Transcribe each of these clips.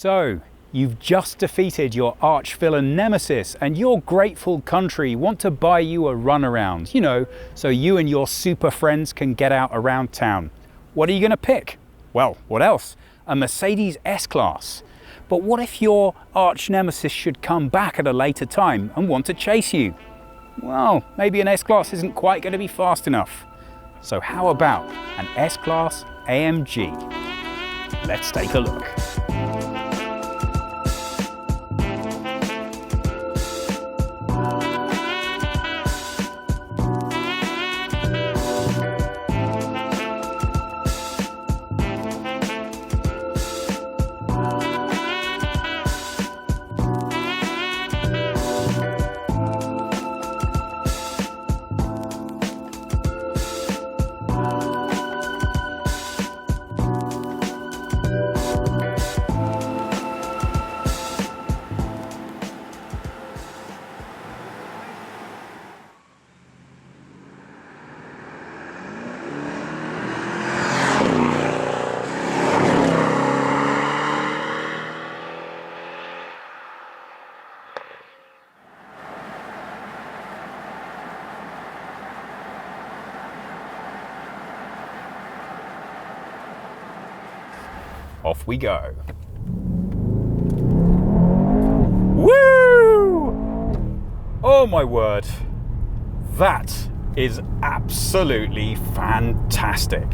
So, you've just defeated your arch-villain nemesis and your grateful country want to buy you a runaround, you know, so you and your super friends can get out around town. What are you going to pick? Well, what else? A Mercedes S-Klasse. But what if your arch-nemesis should come back at a later time and want to chase you? Well, maybe an S-Klasse isn't quite going to be fast enough. So how about an S-Klasse AMG? Let's take a look. Off we go. Woo! Oh my word. That is absolutely fantastic.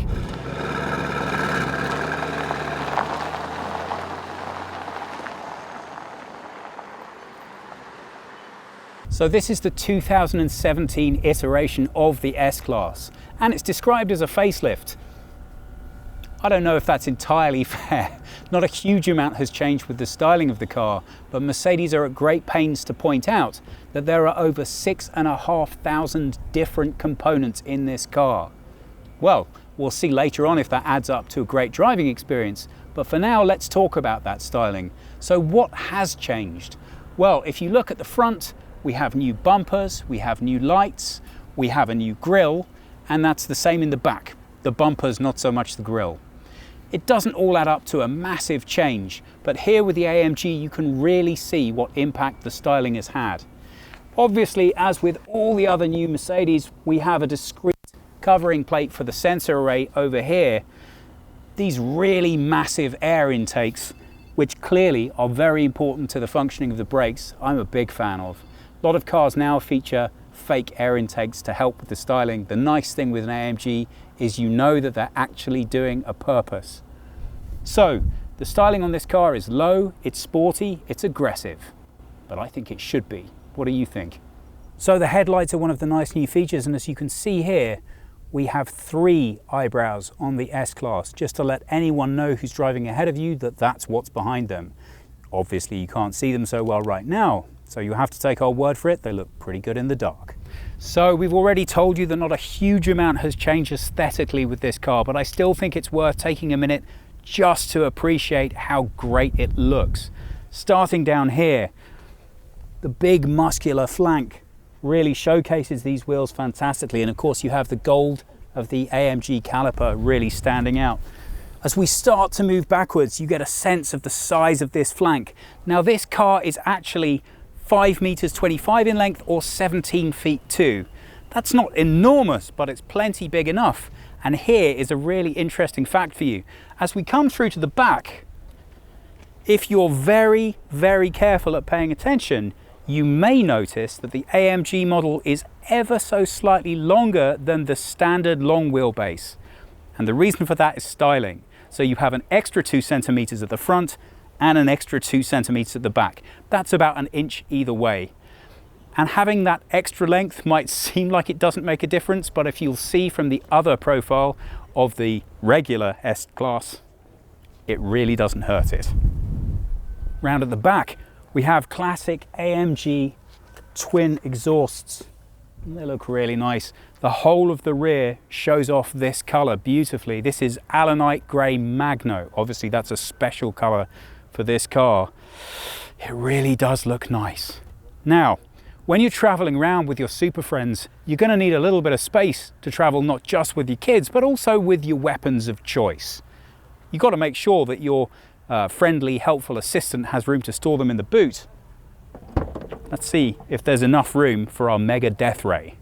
So this is the 2017 iteration of the S-Klasse, and it's described as a facelift. I don't know if that's entirely fair. Not a huge amount has changed with the styling of the car, but Mercedes are at great pains to point out that there are over 6,500 different components in this car. Well, we'll see later on if that adds up to a great driving experience, but for now let's talk about that styling. So what has changed? Well, if you look at the front, we have new bumpers, we have new lights, we have a new grille, and that's the same in the back. The bumpers, not so much the grille. It doesn't all add up to a massive change, but here with the AMG you can really see what impact the styling has had. Obviously, as with all the other new Mercedes, we have a discreet covering plate for the sensor array over here. These really massive air intakes, which clearly are very important to the functioning of the brakes, I'm a big fan of. A lot of cars now feature fake air intakes to help with the styling. The nice thing with an AMG is you know that they're actually doing a purpose. So the styling on this car is low, it's sporty, it's aggressive, but I think it should be. What do you think? So the headlights are one of the nice new features, and as you can see here, we have 3 eyebrows on the S-Klasse, just to let anyone know who's driving ahead of you that that's what's behind them. Obviously you can't see them so well right now, so you have to take our word for it, they look pretty good in the dark. So we've already told you that not a huge amount has changed aesthetically with this car, but I still think it's worth taking a minute just to appreciate how great it looks. Starting down here, the big muscular flank really showcases these wheels fantastically, and of course you have the gold of the AMG caliper really standing out. As we start to move backwards, you get a sense of the size of this flank. Now this car is actually 5 meters 25 in length, or 17 feet 2. That's not enormous, but it's plenty big enough. And here is a really interesting fact for you. As we come through to the back, if you're very, very careful at paying attention, you may notice that the AMG model is ever so slightly longer than the standard long wheelbase. And the reason for that is styling. So you have an extra 2 centimeters at the front and an extra 2 centimeters at the back. That's about an inch either way. And having that extra length might seem like it doesn't make a difference, but if you'll see from the other profile of the regular S-Klasse, it really doesn't hurt it. Round at the back, we have classic AMG twin exhausts. They look really nice. The whole of the rear shows off this color beautifully. This is Allanite Grey Magno. Obviously that's a special color for this car. It really does look nice. Now, when you're traveling around with your super friends, you're going to need a little bit of space to travel not just with your kids, but also with your weapons of choice. You've got to make sure that your friendly, helpful assistant has room to store them in the boot. Let's see if there's enough room for our mega death ray.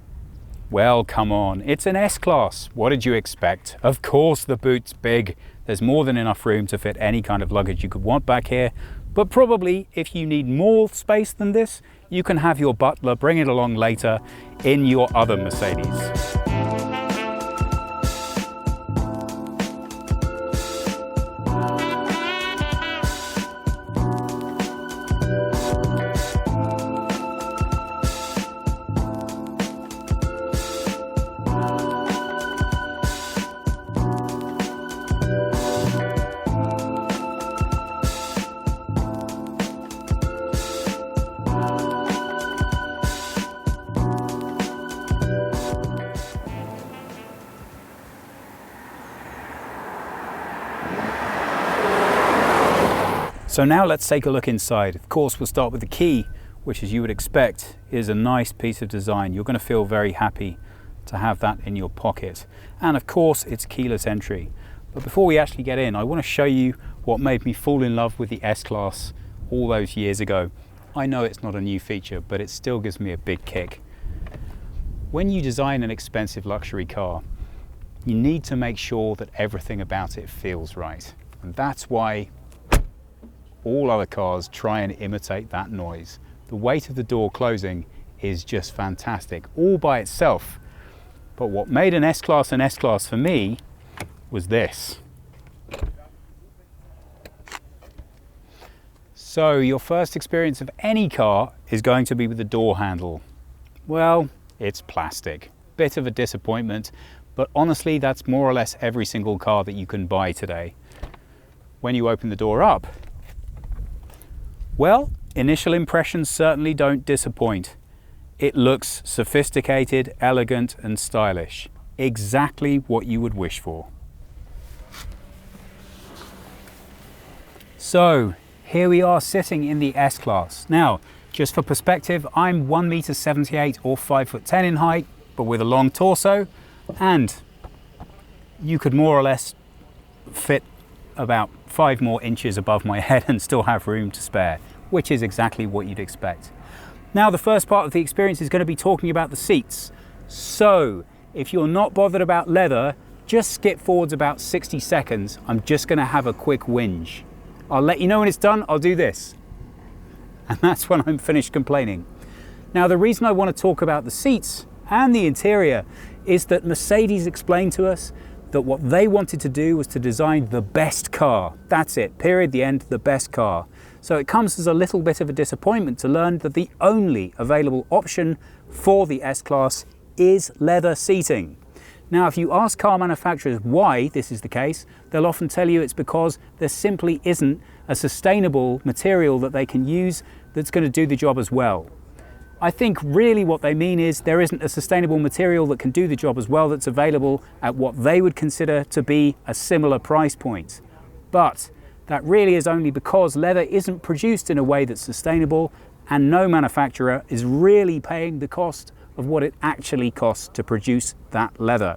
Well, come on, it's an S-Class. What did you expect? Of course the boot's big. There's more than enough room to fit any kind of luggage you could want back here. But probably if you need more space than this, you can have your butler bring it along later in your other Mercedes. So now let's take a look inside. Of course, we'll start with the key, which, as you would expect, is a nice piece of design. You're going to feel very happy to have that in your pocket. And of course, it's keyless entry. But before we actually get in, I want to show you what made me fall in love with the S-Class all those years ago. I know it's not a new feature, but it still gives me a big kick. When you design an expensive luxury car, you need to make sure that everything about it feels right. And that's why all other cars try and imitate that noise. The weight of the door closing is just fantastic all by itself. But what made an S-Class for me was this. So your first experience of any car is going to be with the door handle. Well, it's plastic. Bit of a disappointment, but honestly, that's more or less every single car that you can buy today. When you open the door up, well, initial impressions certainly don't disappoint. It looks sophisticated, elegant, and stylish. Exactly what you would wish for. So, here we are sitting in the S-Class. Now, just for perspective, I'm 1.78 m or 5'10" in height, but with a long torso, and you could more or less fit about 5 more inches above my head and still have room to spare, which is exactly what you'd expect. Now, the first part of the experience is going to be talking about the seats. So, if you're not bothered about leather, just skip forwards about 60 seconds. I'm just going to have a quick whinge. I'll let you know when it's done. I'll do this. And that's when I'm finished complaining. Now, the reason I want to talk about the seats and the interior is that Mercedes explained to us that what they wanted to do was to design the best car. That's it, period, the end, the best car. So it comes as a little bit of a disappointment to learn that the only available option for the S-Class is leather seating. Now, if you ask car manufacturers why this is the case, they'll often tell you it's because there simply isn't a sustainable material that they can use that's going to do the job as well. I think really what they mean is there isn't a sustainable material that can do the job as well that's available at what they would consider to be a similar price point. But that really is only because leather isn't produced in a way that's sustainable, and no manufacturer is really paying the cost of what it actually costs to produce that leather.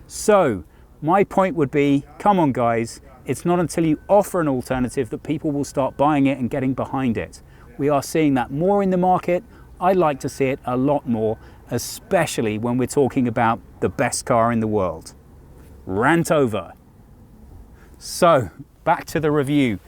So my point would be, come on guys, it's not until you offer an alternative that people will start buying it and getting behind it. We are seeing that more in the market. I'd like to see it a lot more, especially when we're talking about the best car in the world. Rant over. So, back to the review.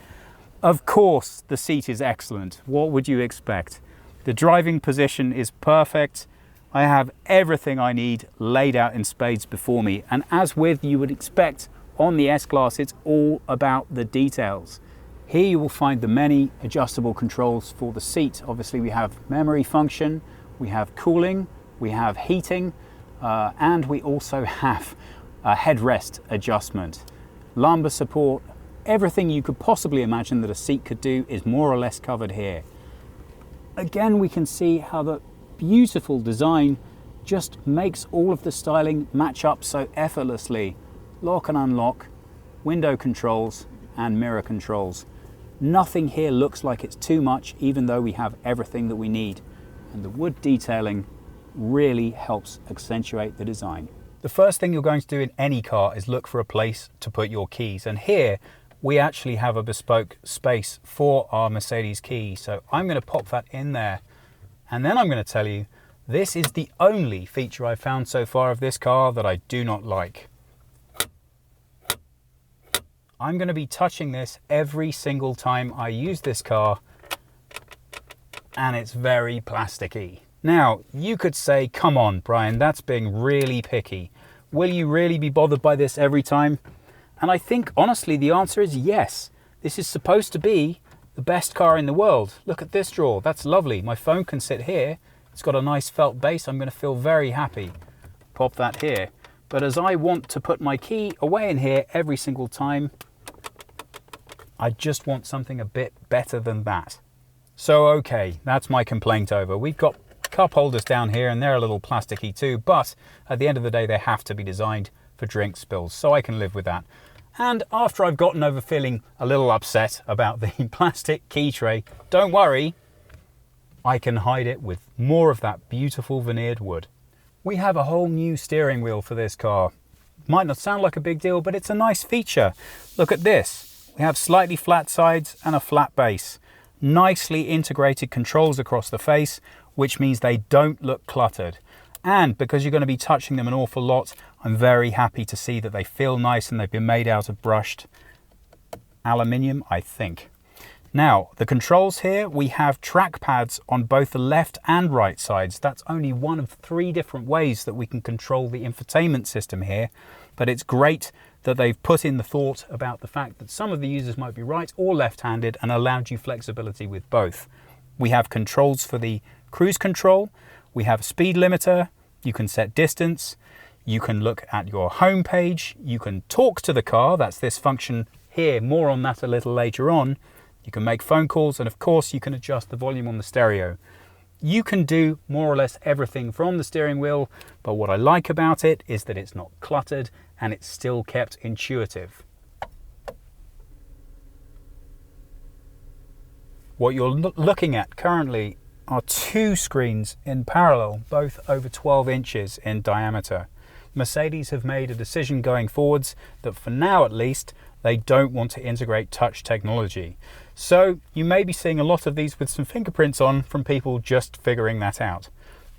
Of course, the seat is excellent. What would you expect? The driving position is perfect. I have everything I need laid out in spades before me. And as with you would expect on the S-Class, it's all about the details. Here you will find the many adjustable controls for the seat. Obviously we have memory function, we have cooling, we have heating, and we also have a headrest adjustment. Lumbar support, everything you could possibly imagine that a seat could do is more or less covered here. Again, we can see how the beautiful design just makes all of the styling match up so effortlessly. Lock and unlock, window controls, and mirror controls. Nothing here looks like it's too much, even though we have everything that we need. And the wood detailing really helps accentuate the design. The first thing you're going to do in any car is look for a place to put your keys. And here we actually have a bespoke space for our Mercedes key. So I'm going to pop that in there. And then I'm going to tell you, this is the only feature I've found so far of this car that I do not like. I'm going to be touching this every single time I use this car, and it's very plasticky. Now, you could say, come on, Brian, that's being really picky. Will you really be bothered by this every time? And I think, honestly, the answer is yes. This is supposed to be the best car in the world. Look at this drawer. That's lovely. My phone can sit here. It's got a nice felt base. I'm going to feel very happy. Pop that here. But as I want to put my key away in here every single time, I just want something a bit better than that. So, okay, that's my complaint over. We've got cup holders down here and they're a little plasticky too, but at the end of the day, they have to be designed for drink spills, so I can live with that. And after I've gotten over feeling a little upset about the plastic key tray, don't worry, I can hide it with more of that beautiful veneered wood. We have a whole new steering wheel for this car. Might not sound like a big deal, but it's a nice feature. Look at this. We have slightly flat sides and a flat base. Nicely integrated controls across the face, which means they don't look cluttered. And because you're going to be touching them an awful lot, I'm very happy to see that they feel nice and they've been made out of brushed aluminium, I think. Now, the controls here, we have track pads on both the left and right sides. That's only one of 3 different ways that we can control the infotainment system here, but it's great that they've put in the thought about the fact that some of the users might be right or left-handed and allowed you flexibility with both. We have controls for the cruise control, we have a speed limiter, you can set distance, you can look at your home page, you can talk to the car, that's this function here, more on that a little later on. You can make phone calls, and of course you can adjust the volume on the stereo. You can do more or less everything from the steering wheel, but what I like about it is that it's not cluttered and it's still kept intuitive. What you're looking at currently are 2 screens in parallel, both over 12 inches in diameter. Mercedes have made a decision going forwards that for now at least, they don't want to integrate touch technology. So you may be seeing a lot of these with some fingerprints on from people just figuring that out.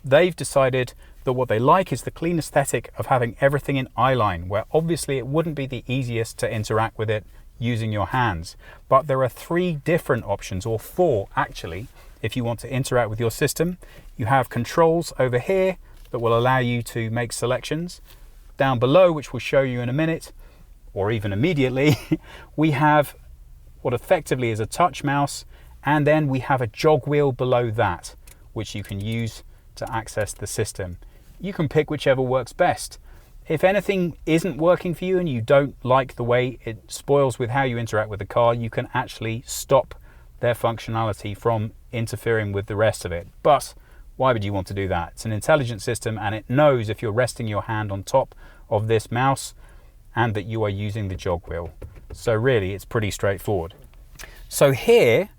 They've decided that what they like is the clean aesthetic of having everything in eyeline, where obviously it wouldn't be the easiest to interact with it using your hands. But there are 3 different options, or 4 actually, if you want to interact with your system. You have controls over here that will allow you to make selections. Down below, which we'll show you in a minute, or even immediately, we have what effectively is a touch mouse, and then we have a jog wheel below that, which you can use to access the system. You can pick whichever works best. If anything isn't working for you and you don't like the way it spoils with how you interact with the car, you can actually stop their functionality from interfering with the rest of it. But why would you want to do that? It's an intelligent system and it knows if you're resting your hand on top of this mouse and that you are using the jog wheel. So really, it's pretty straightforward. So here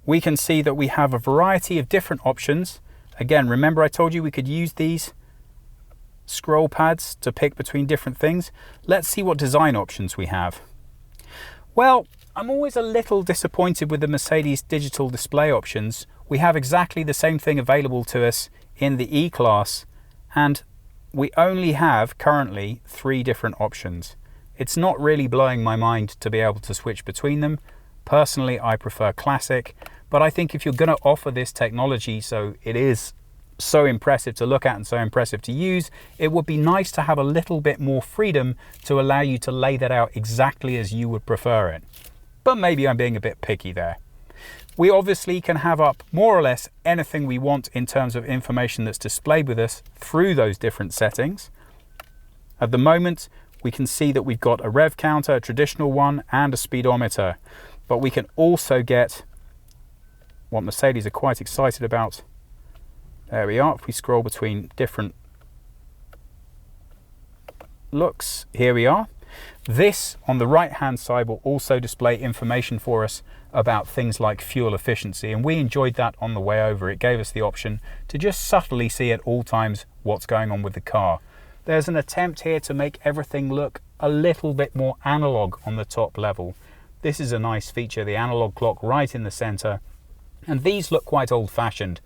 we can see that we have a variety of different options. Again, remember I told you we could use these scroll pads to pick between different things. Let's see what design options we have. Well, I'm always a little disappointed with the Mercedes digital display options. We have exactly the same thing available to us in the E-Class, and we only have currently 3 different options. It's not really blowing my mind to be able to switch between them. Personally, I prefer classic, but I think if you're going to offer this technology so it is so impressive to look at and so impressive to use, it would be nice to have a little bit more freedom to allow you to lay that out exactly as you would prefer it. But maybe I'm being a bit picky there. We obviously can have up more or less anything we want in terms of information that's displayed with us through those different settings. At the moment, we can see that we've got a rev counter, a traditional one, and a speedometer. But we can also get what Mercedes are quite excited about. There we are. If we scroll between different looks, here we are. This on the right hand side will also display information for us about things like fuel efficiency, and we enjoyed that on the way over. It gave us the option to just subtly see at all times what's going on with the car. There's an attempt here to make everything look a little bit more analog on the top level, This is a nice feature, the analog clock right in the center. And these look quite old-fashioned,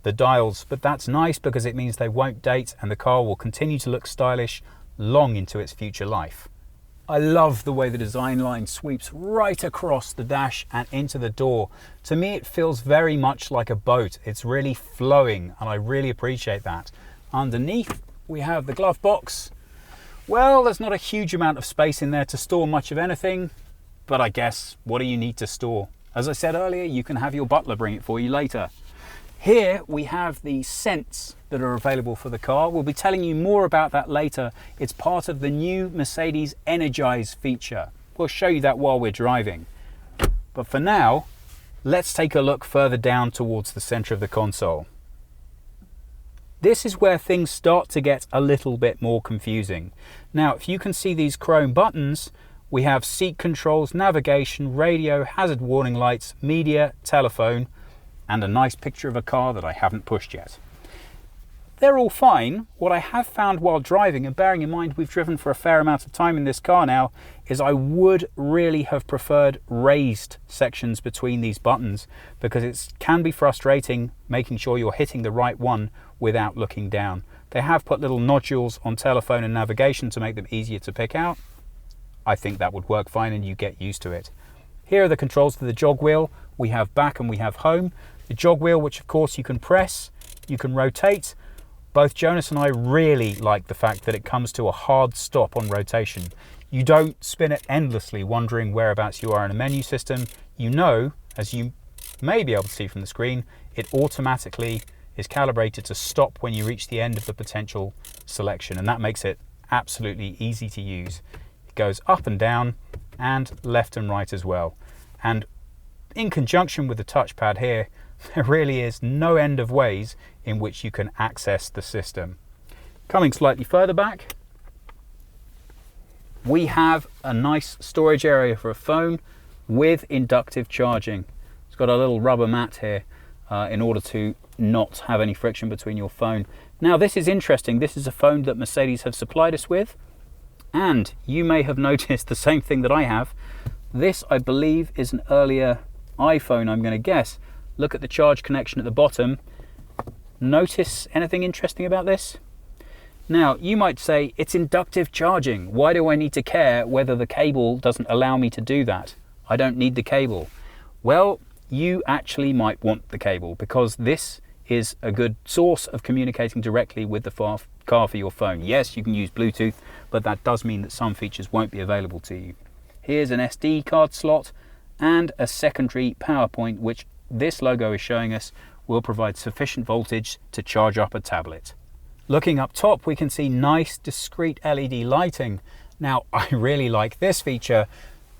the dials, but that's nice because it means they won't date and the car will continue to look stylish long into its future life. I love the way the design line sweeps right across the dash and into the door. To me, it feels very much like a boat. It's really flowing and I really appreciate that. Underneath, we have the glove box. Well, there's not a huge amount of space in there to store much of anything, but I guess, what do you need to store? As I said earlier, you can have your butler bring it for you later. Here we have the scents that are available for the car. We'll be telling you more about that later. It's part of the new Mercedes Energize feature. We'll show you that while we're driving. But for now, let's take a look further down towards the center of the console. This is where things start to get a little bit more confusing. Now, if you can see these chrome buttons, we have seat controls, navigation, radio, hazard warning lights, media, telephone, and a nice picture of a car that I haven't pushed yet. They're all fine. What I have found while driving, and bearing in mind we've driven for a fair amount of time in this car now, is I would really have preferred raised sections between these buttons because it can be frustrating making sure you're hitting the right one without looking down. They have put little nodules on telephone and navigation to make them easier to pick out. I think that would work fine and you get used to it. Here are the controls for the jog wheel. We have back and we have home. The jog wheel, which of course you can press, you can rotate. Both Jonas and I really like the fact that it comes to a hard stop on rotation. You don't spin it endlessly wondering whereabouts you are in a menu system. You know, as you may be able to see from the screen, it automatically is calibrated to stop when you reach the end of the potential selection, and that makes it absolutely easy to use. It goes up and down and left and right as well. And in conjunction with the touchpad here, there really is no end of ways in which you can access the system. Coming slightly further back, we have a nice storage area for a phone with inductive charging. It's got a little rubber mat here in order to not have any friction between your phone. Now this is interesting. This is a phone that Mercedes have supplied us with, and you may have noticed the same thing that I have. This, I believe, is an earlier iPhone, I'm going to guess. Look at the charge connection at the bottom. Notice anything interesting about this? Now, you might say, it's inductive charging. Why do I need to care whether the cable doesn't allow me to do that? I don't need the cable. Well, you actually might want the cable because this is a good source of communicating directly with the car for your phone. Yes, you can use Bluetooth, but that does mean that some features won't be available to you. Here's an SD card slot and a secondary power point, which this logo is showing us will provide sufficient voltage to charge up a tablet. Looking up top, we can see nice discrete LED lighting. Now, I really like this feature.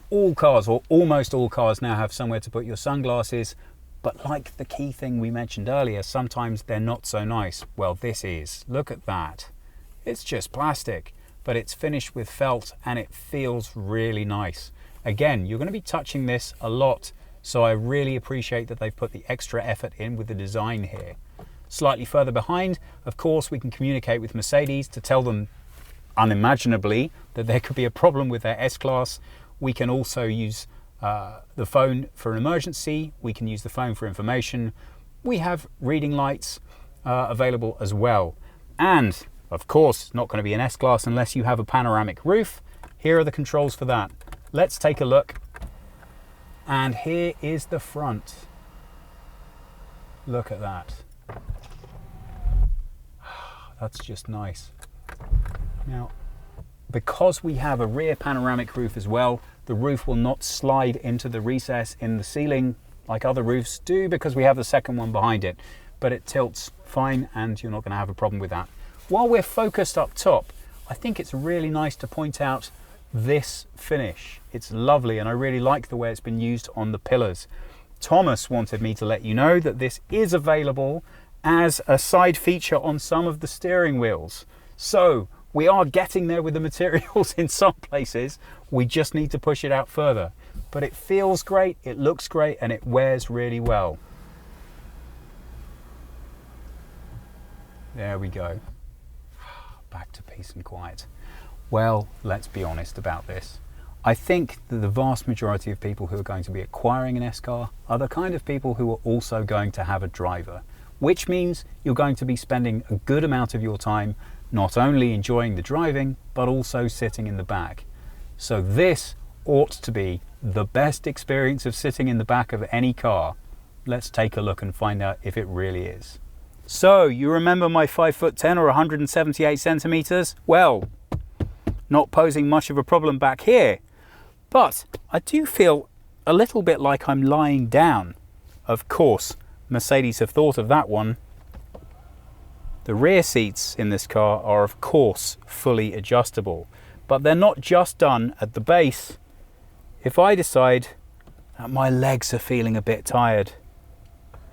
All cars, or almost all cars, now have somewhere to put your sunglasses, but like the key thing we mentioned earlier, sometimes they're not so nice. Well, this is. Look at that. It's just plastic, but it's finished with felt and it feels really nice. Again, you're going to be touching this a lot, so I really appreciate that they've put the extra effort in with the design here. Slightly further behind, of course, we can communicate with Mercedes to tell them unimaginably that there could be a problem with their S-Class. We can also use the phone for an emergency. We can use the phone for information. We have reading lights available as well. And of course, it's not going to be an S-Class unless you have a panoramic roof. Here are the controls for that. Let's take a look. And here is the front. Look at that. That's just nice. Now, because we have a rear panoramic roof as well, the roof will not slide into the recess in the ceiling like other roofs do because we have the second one behind it, but it tilts fine and you're not going to have a problem with that. While we're focused up top, I think it's really nice to point out this finish. It's lovely and I really like the way it's been used on the pillars. Thomas wanted me to let you know that this is available as a side feature on some of the steering wheels. So we are getting there with the materials in some places. We just need to push it out further. But it feels great, it looks great, and it wears really well. There we go. Back to peace and quiet. Well, let's be honest about this. I think that the vast majority of people who are going to be acquiring an S-car are the kind of people who are also going to have a driver, which means you're going to be spending a good amount of your time not only enjoying the driving, but also sitting in the back. So this ought to be the best experience of sitting in the back of any car. Let's take a look and find out if it really is. So, you remember my 5'10" or 178 centimeters? Well, not posing much of a problem back here, but I do feel a little bit like I'm lying down. Of course, Mercedes have thought of that one. The rear seats in this car are of course fully adjustable, but they're not just done at the base. If I decide that my legs are feeling a bit tired,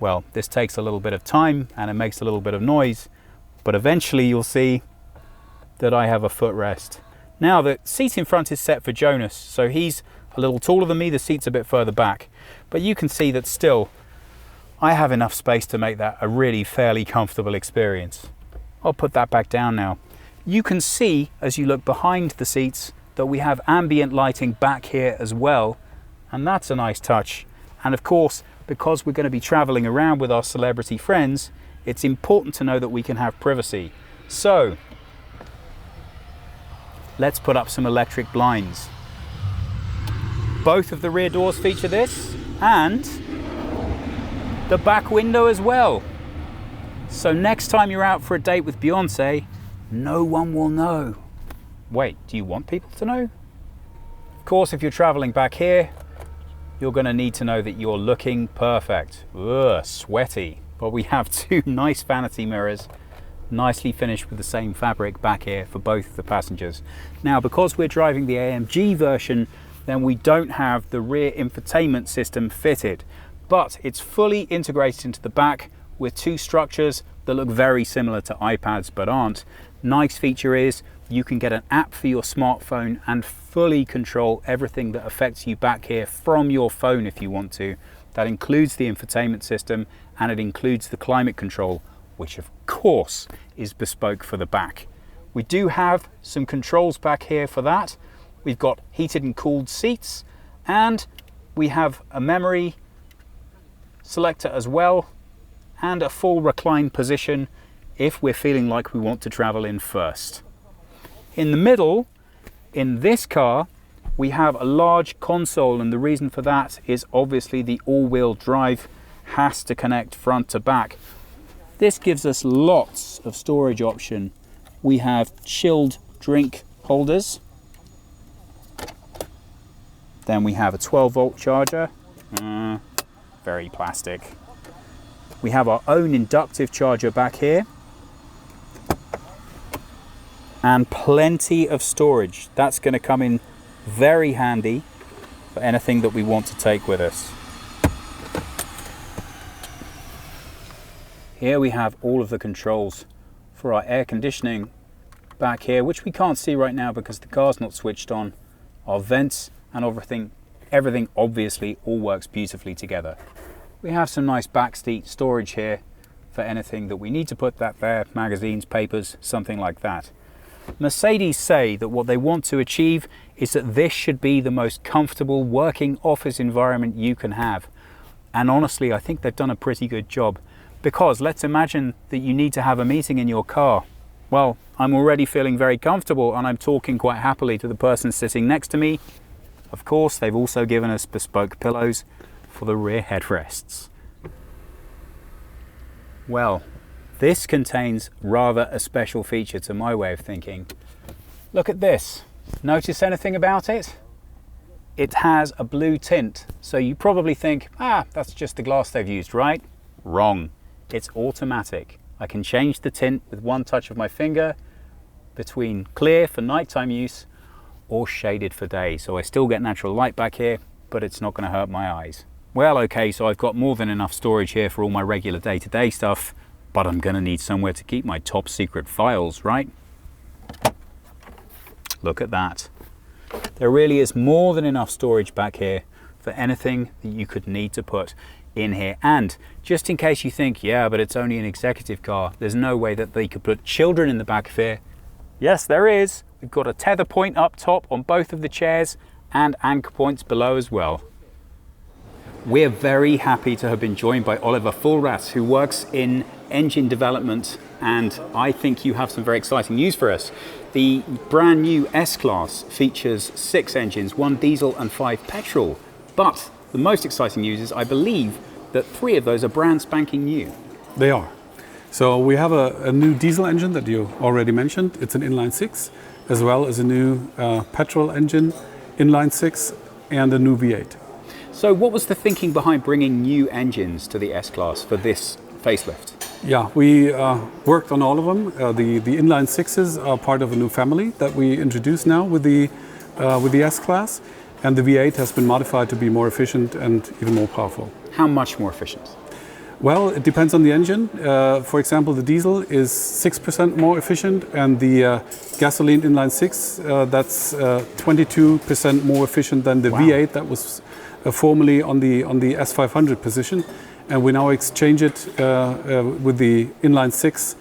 well, this takes a little bit of time and it makes a little bit of noise, but eventually you'll see that I have a footrest. Now the seat in front is set for Jonas, so he's a little taller than me, the seat's a bit further back, but you can see that still I have enough space to make that a really fairly comfortable experience. I'll put that back down now. You can see as you look behind the seats that we have ambient lighting back here as well, and that's a nice touch. And of course, because we're going to be traveling around with our celebrity friends, it's important to know that we can have privacy. So let's put up some electric blinds. Both of the rear doors feature this, and the back window as well. So next time you're out for a date with Beyonce, no one will know. Wait, do you want people to know? Of course, if you're traveling back here, you're going to need to know that you're looking perfect. Ugh, sweaty. But we have two nice vanity mirrors, nicely finished with the same fabric back here for both of the passengers. Now, because we're driving the AMG version, then we don't have the rear infotainment system fitted, but it's fully integrated into the back with two structures that look very similar to iPads but aren't. Nice feature is you can get an app for your smartphone and fully control everything that affects you back here from your phone if you want to. That includes the infotainment system and it includes the climate control, which of course is bespoke for the back. We do have some controls back here for that. We've got heated and cooled seats, and we have a memory selector as well, and a full recline position if we're feeling like we want to travel in first. In the middle, in this car, we have a large console, and the reason for that is obviously the all-wheel drive has to connect front to back. This gives us lots of storage option. We have chilled drink holders. Then we have a 12-volt charger. Very plastic. We have our own inductive charger back here. And plenty of storage. That's going to come in very handy for anything that we want to take with us. Here we have all of the controls for our air conditioning back here, which we can't see right now because the car's not switched on. Our vents and everything obviously all works beautifully together. We have some nice backseat storage here for anything that we need to put that there, magazines, papers, something like that. Mercedes say that what they want to achieve is that this should be the most comfortable working office environment you can have. And honestly, I think they've done a pretty good job, because let's imagine that you need to have a meeting in your car. Well, I'm already feeling very comfortable and I'm talking quite happily to the person sitting next to me. Of course, they've also given us bespoke pillows for the rear headrests. Well, this contains rather a special feature to my way of thinking. Look at this. Notice anything about it? It has a blue tint, so you probably think, that's just the glass they've used, right? Wrong. It's automatic. I can change the tint with one touch of my finger between clear for nighttime use or shaded for day. So I still get natural light back here, but it's not going to hurt my eyes. Well, okay, so I've got more than enough storage here for all my regular day-to-day stuff, but I'm going to need somewhere to keep my top secret files, right? Look at that. There really is more than enough storage back here for anything that you could need to put in here. And just in case you think, yeah, but it's only an executive car, there's no way that they could put children in the back of here. Yes, there is. We've got a tether point up top on both of the chairs, and anchor points below as well. We're very happy to have been joined by Oliver Fulrath, who works in engine development, and I think you have some very exciting news for us. The brand new S-Class features 6 engines, 1 diesel and 5 petrol, but the most exciting news is, I believe, that 3 of those are brand spanking new. They are. So we have a new diesel engine that you already mentioned. It's an inline 6, as well as a new petrol engine, inline 6, and a new V8. So what was the thinking behind bringing new engines to the S-Class for this facelift? Yeah, we worked on all of them. The inline 6s are part of a new family that we introduced now with the S-Class, and the V8 has been modified to be more efficient and even more powerful. How much more efficient? Well, it depends on the engine. For example, the diesel is 6% more efficient, and the gasoline inline 6, that's 22% more efficient than the V8 that was formerly on the S500 position. And we now exchange it with the inline 6.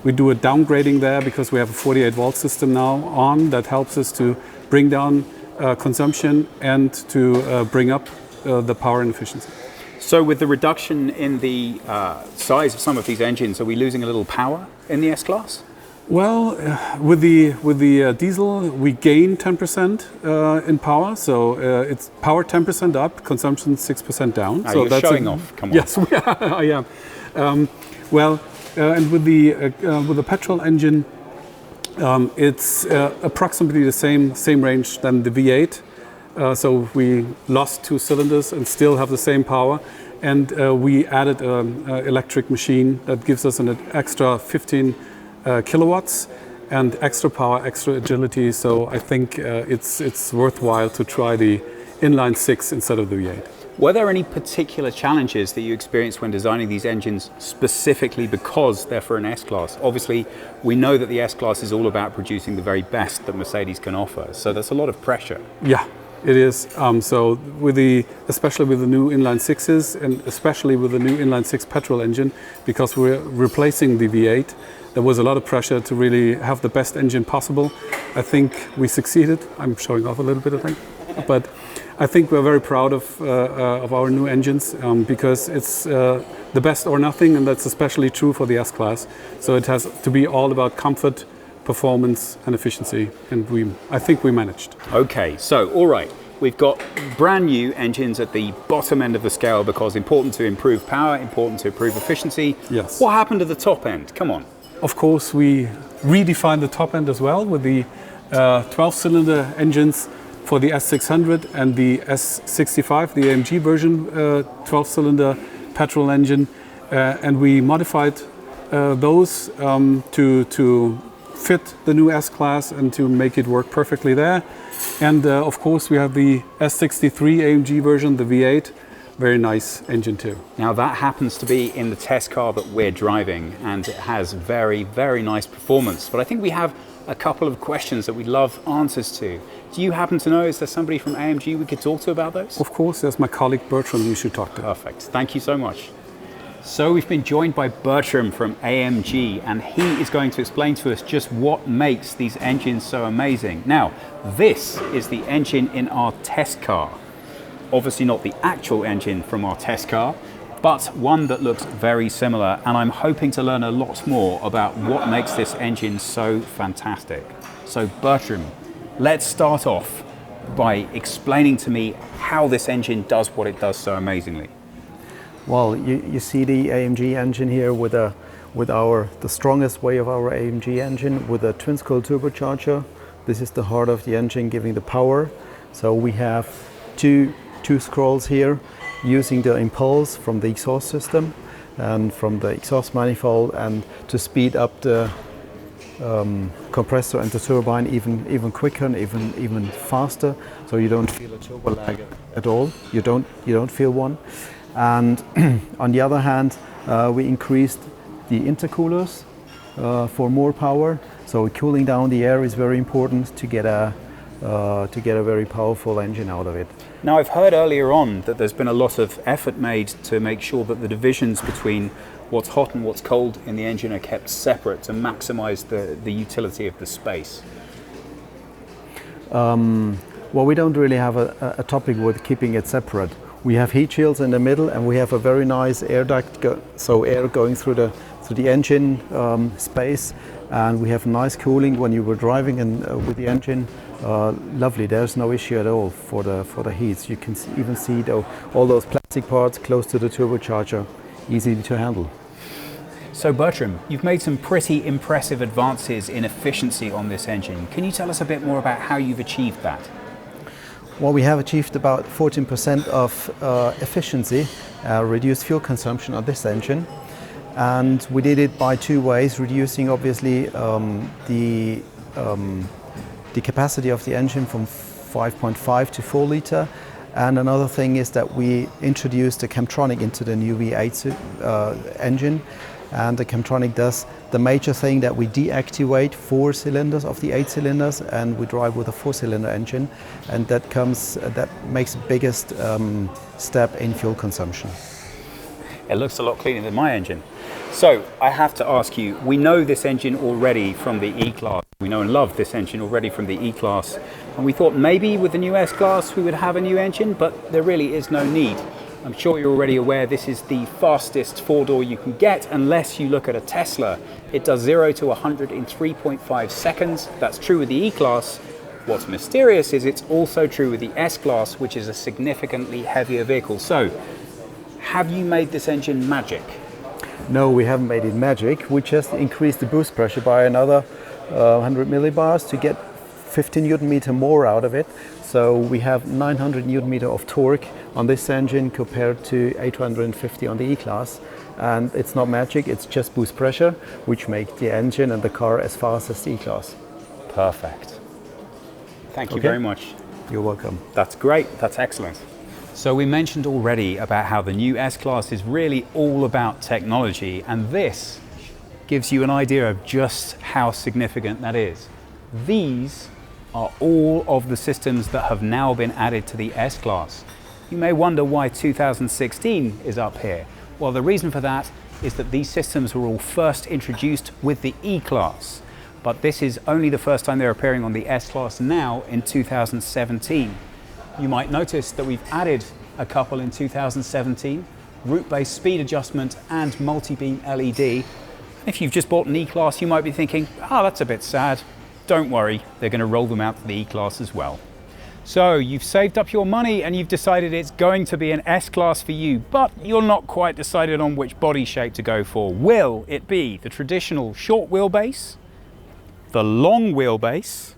We do a downgrading there because we have a 48 volt system now on that helps us to bring down consumption and to bring up the power and efficiency. So with the reduction in the size of some of these engines, are we losing a little power in the S-Class? Well, with the diesel, we gain 10% in power, so it's power 10% up, consumption 6% down. So you're that's showing off. Come on. Yes, I am. And with the petrol engine, it's approximately the same range than the V8. So we lost 2 cylinders and still have the same power. And we added an electric machine that gives us an extra 15 kilowatts and extra power, extra agility. So I think it's worthwhile to try the inline 6 instead of the V8. Were there any particular challenges that you experienced when designing these engines specifically because they're for an S-Class? Obviously, we know that the S-Class is all about producing the very best that Mercedes can offer. So there's a lot of pressure. Yeah. It is. So especially with the new inline 6s and especially with the new inline 6 petrol engine, because we're replacing the V8, there was a lot of pressure to really have the best engine possible. I think we succeeded. I'm showing off a little bit, I think. But I think we're very proud of our new engines because it's the best or nothing, and that's especially true for the S-Class. So it has to be all about comfort, performance and efficiency, and I think we managed. Okay, so all right, we've got brand new engines at the bottom end of the scale because important to improve power, important to improve efficiency. Yes. What happened to the top end? Come on. Of course, we redefined the top end as well with the 12-cylinder engines for the S600 and the S63, the AMG version 12-cylinder petrol engine, and we modified those to fit the new S-Class and to make it work perfectly there. And of course we have the S63 AMG version, the V8, very nice engine too. Now that happens to be in the test car that we're driving, and it has very, very nice performance. But I think we have a couple of questions that we'd love answers to. Do you happen to know, is there somebody from AMG we could talk to about those? Of course, there's my colleague Bertram you should talk to. Perfect, thank you so much. So we've been joined by Bertram from AMG, and he is going to explain to us just what makes these engines so amazing. Now, this is the engine in our test car. Obviously not the actual engine from our test car, but one that looks very similar, and I'm hoping to learn a lot more about what makes this engine so fantastic. So Bertram, let's start off by explaining to me how this engine does what it does so amazingly. Well, you see the AMG engine here with the strongest way of our AMG engine with a twin scroll turbocharger. This is the heart of the engine giving the power. So we have two scrolls here using the impulse from the exhaust system and from the exhaust manifold, and to speed up the compressor and the turbine even quicker and even faster. So you don't feel a turbo lag at all. You don't feel one. And on the other hand, we increased the intercoolers for more power. So cooling down the air is very important to get a very powerful engine out of it. Now, I've heard earlier on that there's been a lot of effort made to make sure that the divisions between what's hot and what's cold in the engine are kept separate to maximize the utility of the space. Well, we don't really have a topic with keeping it separate. We have heat shields in the middle, and we have a very nice air duct, so air going through the engine space, and we have nice cooling when you were driving and with the engine. Lovely. There's no issue at all for the heats. You can even see all those plastic parts close to the turbocharger, easy to handle. So Bertram, you've made some pretty impressive advances in efficiency on this engine. Can you tell us a bit more about how you've achieved that? Well, we have achieved about 14% of efficiency, reduced fuel consumption on this engine. And we did it by two ways, reducing obviously the capacity of the engine from 5.5 to 4 liter. And another thing is that we introduced the Camtronic into the new V8 engine. And the Camtronic does the major thing that we deactivate 4 cylinders of the 8 cylinders, and we drive with a 4-cylinder engine, and that makes the biggest step in fuel consumption. It looks a lot cleaner than my engine. So I have to ask you, we know this engine already from the E-Class. We know and love this engine already from the E-Class, and we thought maybe with the new S-Class we would have a new engine, but there really is no need. I'm sure you're already aware this is the fastest 4-door you can get, unless you look at a Tesla. It does 0 to 100 in 3.5 seconds. That's true with the E-Class. What's mysterious is it's also true with the S-Class, which is a significantly heavier vehicle. So, have you made this engine magic? No, we haven't made it magic. We just increased the boost pressure by another 100 millibars to get 50 Newton meter more out of it. So we have 900 Newton meter of torque on this engine compared to 850 on the E-Class. And it's not magic, it's just boost pressure, which makes the engine and the car as fast as the E-Class. Perfect. Thank you very much. You're welcome. That's great, that's excellent. So we mentioned already about how the new S-Class is really all about technology, and this gives you an idea of just how significant that is. These are all of the systems that have now been added to the S-Class. You may wonder why 2016 is up here. Well, the reason for that is that these systems were all first introduced with the E-Class, but this is only the first time they're appearing on the S-Class now in 2017. You might notice that we've added a couple in 2017, route-based speed adjustment and multi-beam LED. If you've just bought an E-Class, you might be thinking, oh, that's a bit sad. Don't worry, they're going to roll them out to the E-Class as well. So you've saved up your money and you've decided it's going to be an S-Class for you, but you're not quite decided on which body shape to go for. Will it be the traditional short wheelbase, the long wheelbase,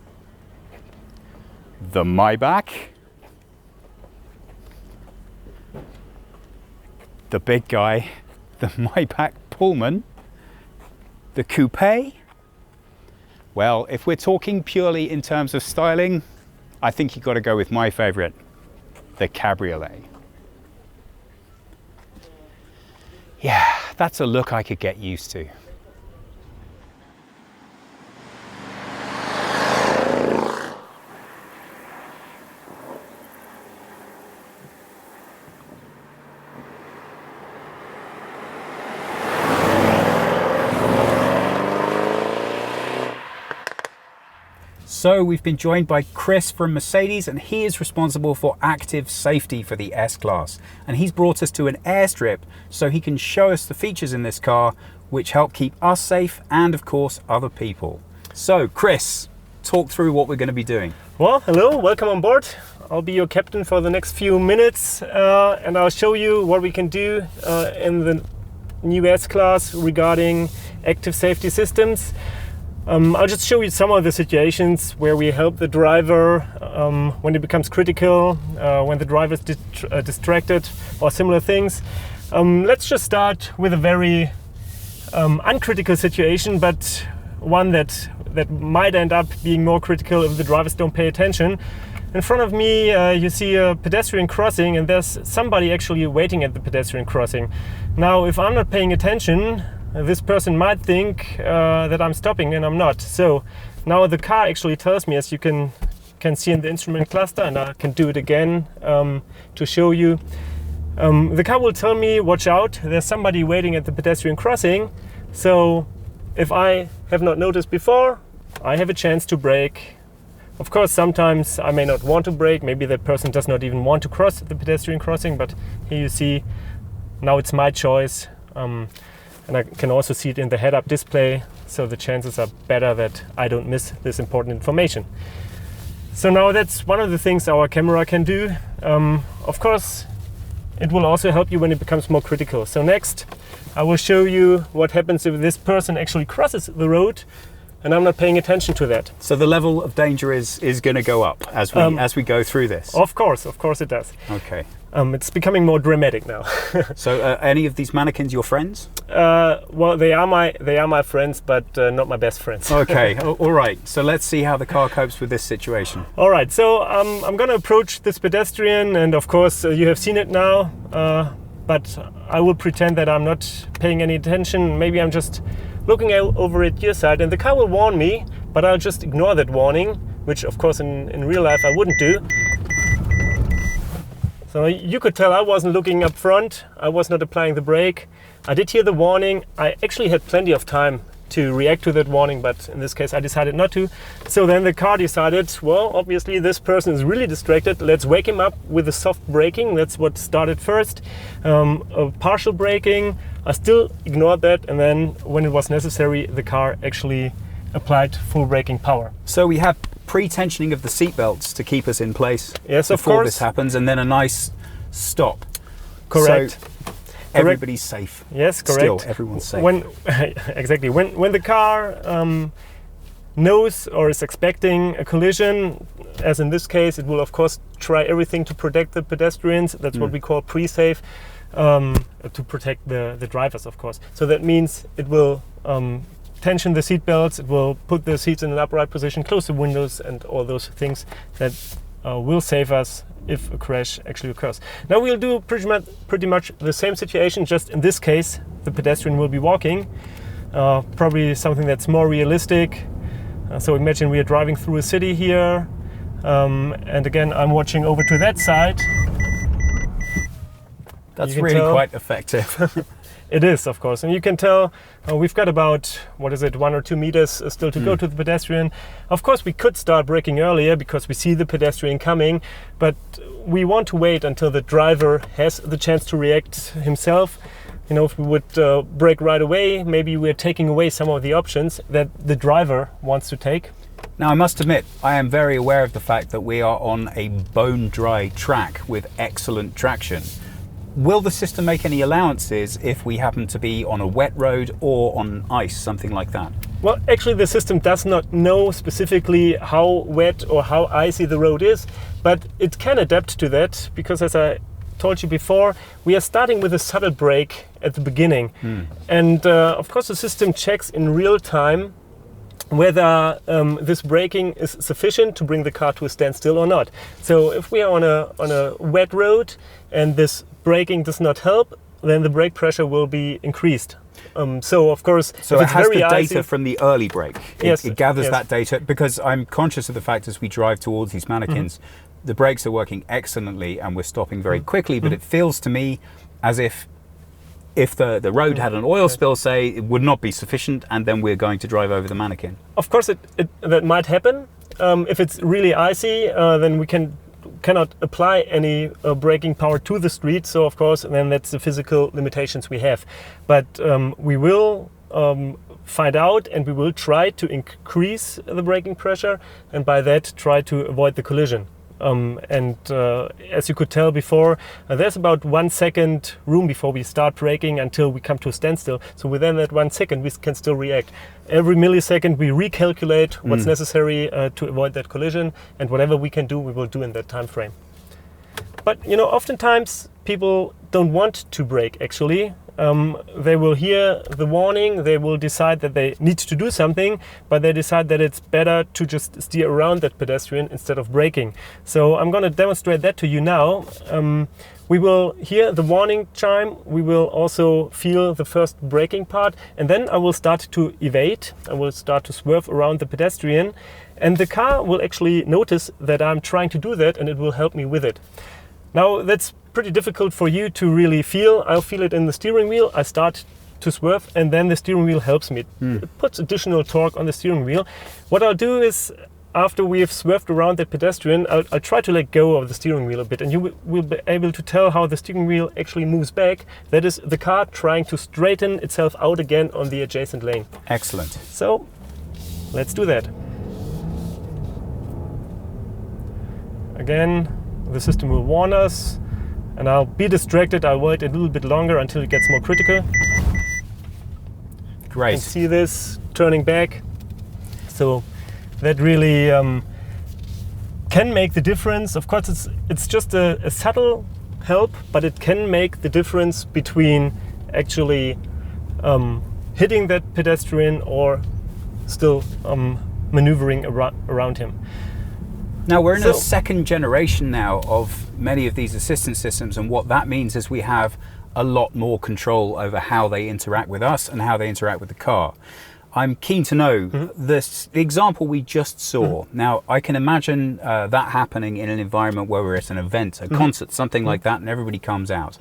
the Maybach, the big guy, the Maybach Pullman, the coupe? Well, if we're talking purely in terms of styling, I think you've got to go with my favorite, the cabriolet. Yeah, that's a look I could get used to. So we've been joined by Chris from Mercedes, and he is responsible for active safety for the S-Class. And he's brought us to an airstrip so he can show us the features in this car which help keep us safe and, of course, other people. So, Chris, talk through what we're going to be doing. Well, hello, welcome on board. I'll be your captain for the next few minutes, and I'll show you what we can do in the new S-Class regarding active safety systems. I'll just show you some of the situations where we help the driver when it becomes critical, when the driver is distracted or similar things. Let's just start with a very uncritical situation, but one that might end up being more critical if the drivers don't pay attention. In front of me you see a pedestrian crossing, and there's somebody actually waiting at the pedestrian crossing. Now, if I'm not paying attention, this person might think that I'm stopping, and I'm not. So now the car actually tells me, as you can see in the instrument cluster, and I can do it again to show you. The car will tell me, watch out, there's somebody waiting at the pedestrian crossing. So if I have not noticed before, I have a chance to brake Of course, sometimes I may not want to brake. Maybe that person does not even want to cross the pedestrian crossing, but here you see, now it's my choice. And I can also see it in the head-up display, so the chances are better that I don't miss this important information. So now that's one of the things our camera can do. Of course, it will also help you when it becomes more critical. So next, I will show you what happens if this person actually crosses the road and I'm not paying attention to that. So the level of danger is going to go up as we go through this. Of course it does. Okay. It's becoming more dramatic now. So any of these mannequins your friends? Well, they are my friends, but not my best friends. Okay, all right. So let's see how the car copes with this situation. All right, so I'm gonna approach this pedestrian, and of course you have seen it now, but I will pretend that I'm not paying any attention. Maybe I'm just looking over at your side, and the car will warn me, but I'll just ignore that warning, which of course in real life I wouldn't do. So you could tell I wasn't looking up front, I was not applying the brake. I did hear the warning. I actually had plenty of time to react to that warning, but in this case I decided not to. So then the car decided, well, obviously this person is really distracted. Let's wake him up with a soft braking. That's what started first. Partial braking, I still ignored that, and then when it was necessary, the car actually applied full braking power. So we have pre-tensioning of the seatbelts to keep us in place yes, before this happens, and then a nice stop. Correct. So everybody's safe. Yes, correct. Still, everyone's safe. Exactly. When the car knows or is expecting a collision, as in this case, it will of course try everything to protect the pedestrians. That's what we call pre-safe, to protect the drivers, of course. So that means it will tension the seat belts, it will put the seats in an upright position, close the windows, and all those things that will save us if a crash actually occurs. Now we'll do pretty much the same situation, just in this case the pedestrian will be walking, probably something that's more realistic. So imagine we are driving through a city here, and again I'm watching over to that side. That's really quite effective. It is, of course, and you can tell we've got about, 1 or 2 meters still to go to the pedestrian. Of course, we could start braking earlier because we see the pedestrian coming, but we want to wait until the driver has the chance to react himself. You know, if we would brake right away, maybe we're taking away some of the options that the driver wants to take. Now, I must admit, I am very aware of the fact that we are on a bone-dry track with excellent traction. Will the system make any allowances if we happen to be on a wet road or on ice, something like that? Well, actually the system does not know specifically how wet or how icy the road is, but it can adapt to that because, as I told you before, we are starting with a subtle brake at the beginning. And of course the system checks in real time whether this braking is sufficient to bring the car to a standstill or not. So if we are on a wet road and this braking does not help, then the brake pressure will be increased. So of course, so it has the icy, data from the early brake. It gathers that data, because I'm conscious of the fact as we drive towards these mannequins, the brakes are working excellently and we're stopping very quickly, but it feels to me as if the road had an oil spill, say, it would not be sufficient, and then we're going to drive over the mannequin. Of course, that might happen. If it's really icy, then we cannot apply any braking power to the street. So of course, then that's the physical limitations we have. But we will find out, and we will try to increase the braking pressure, and by that try to avoid the collision. As you could tell before, there's about 1 second room before we start braking until we come to a standstill. So within that 1 second, we can still react. Every millisecond, we recalculate what's necessary to avoid that collision, and whatever we can do, we will do in that time frame. But you know, oftentimes people don't want to brake actually. They will hear the warning, they will decide that they need to do something, but they decide that it's better to just steer around that pedestrian instead of braking. So I'm going to demonstrate that to you now. We will hear the warning chime, we will also feel the first braking part, and then I will start to evade. I will start to swerve around the pedestrian, and the car will actually notice that I'm trying to do that, and it will help me with it. Now that's pretty difficult for you to really feel. I'll feel it in the steering wheel. I start to swerve, and then the steering wheel helps me. It puts additional torque on the steering wheel. What I'll do is after we have swerved around that pedestrian, I'll try to let go of the steering wheel a bit, and you will be able to tell how the steering wheel actually moves back. That is the car trying to straighten itself out again on the adjacent lane. Excellent. So let's do that. Again, the system will warn us, and I'll be distracted. I'll wait a little bit longer until it gets more critical. Great. You can see this turning back. So that really can make the difference. Of course, it's just a subtle help, but it can make the difference between actually hitting that pedestrian or still maneuvering around him. Now we're in a second generation now of many of these assistance systems, and what that means is we have a lot more control over how they interact with us and how they interact with the car. I'm keen to know the example we just saw. Now I can imagine that happening in an environment where we're at an event, a concert, something like that, and everybody comes out.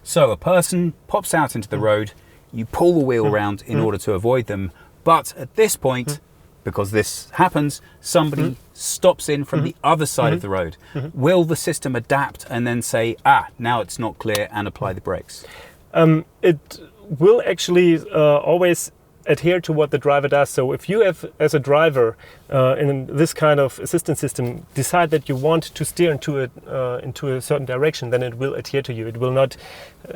So a person pops out into the road, you pull the wheel around in order to avoid them, but at this point, because this happens, somebody stops in from the other side of the road. Will the system adapt and then say, now it's not clear, and apply the brakes? It will actually always adhere to what the driver does. So if you have, as a driver, in this kind of assistance system, decide that you want to steer into a certain direction, then it will adhere to you. It will not,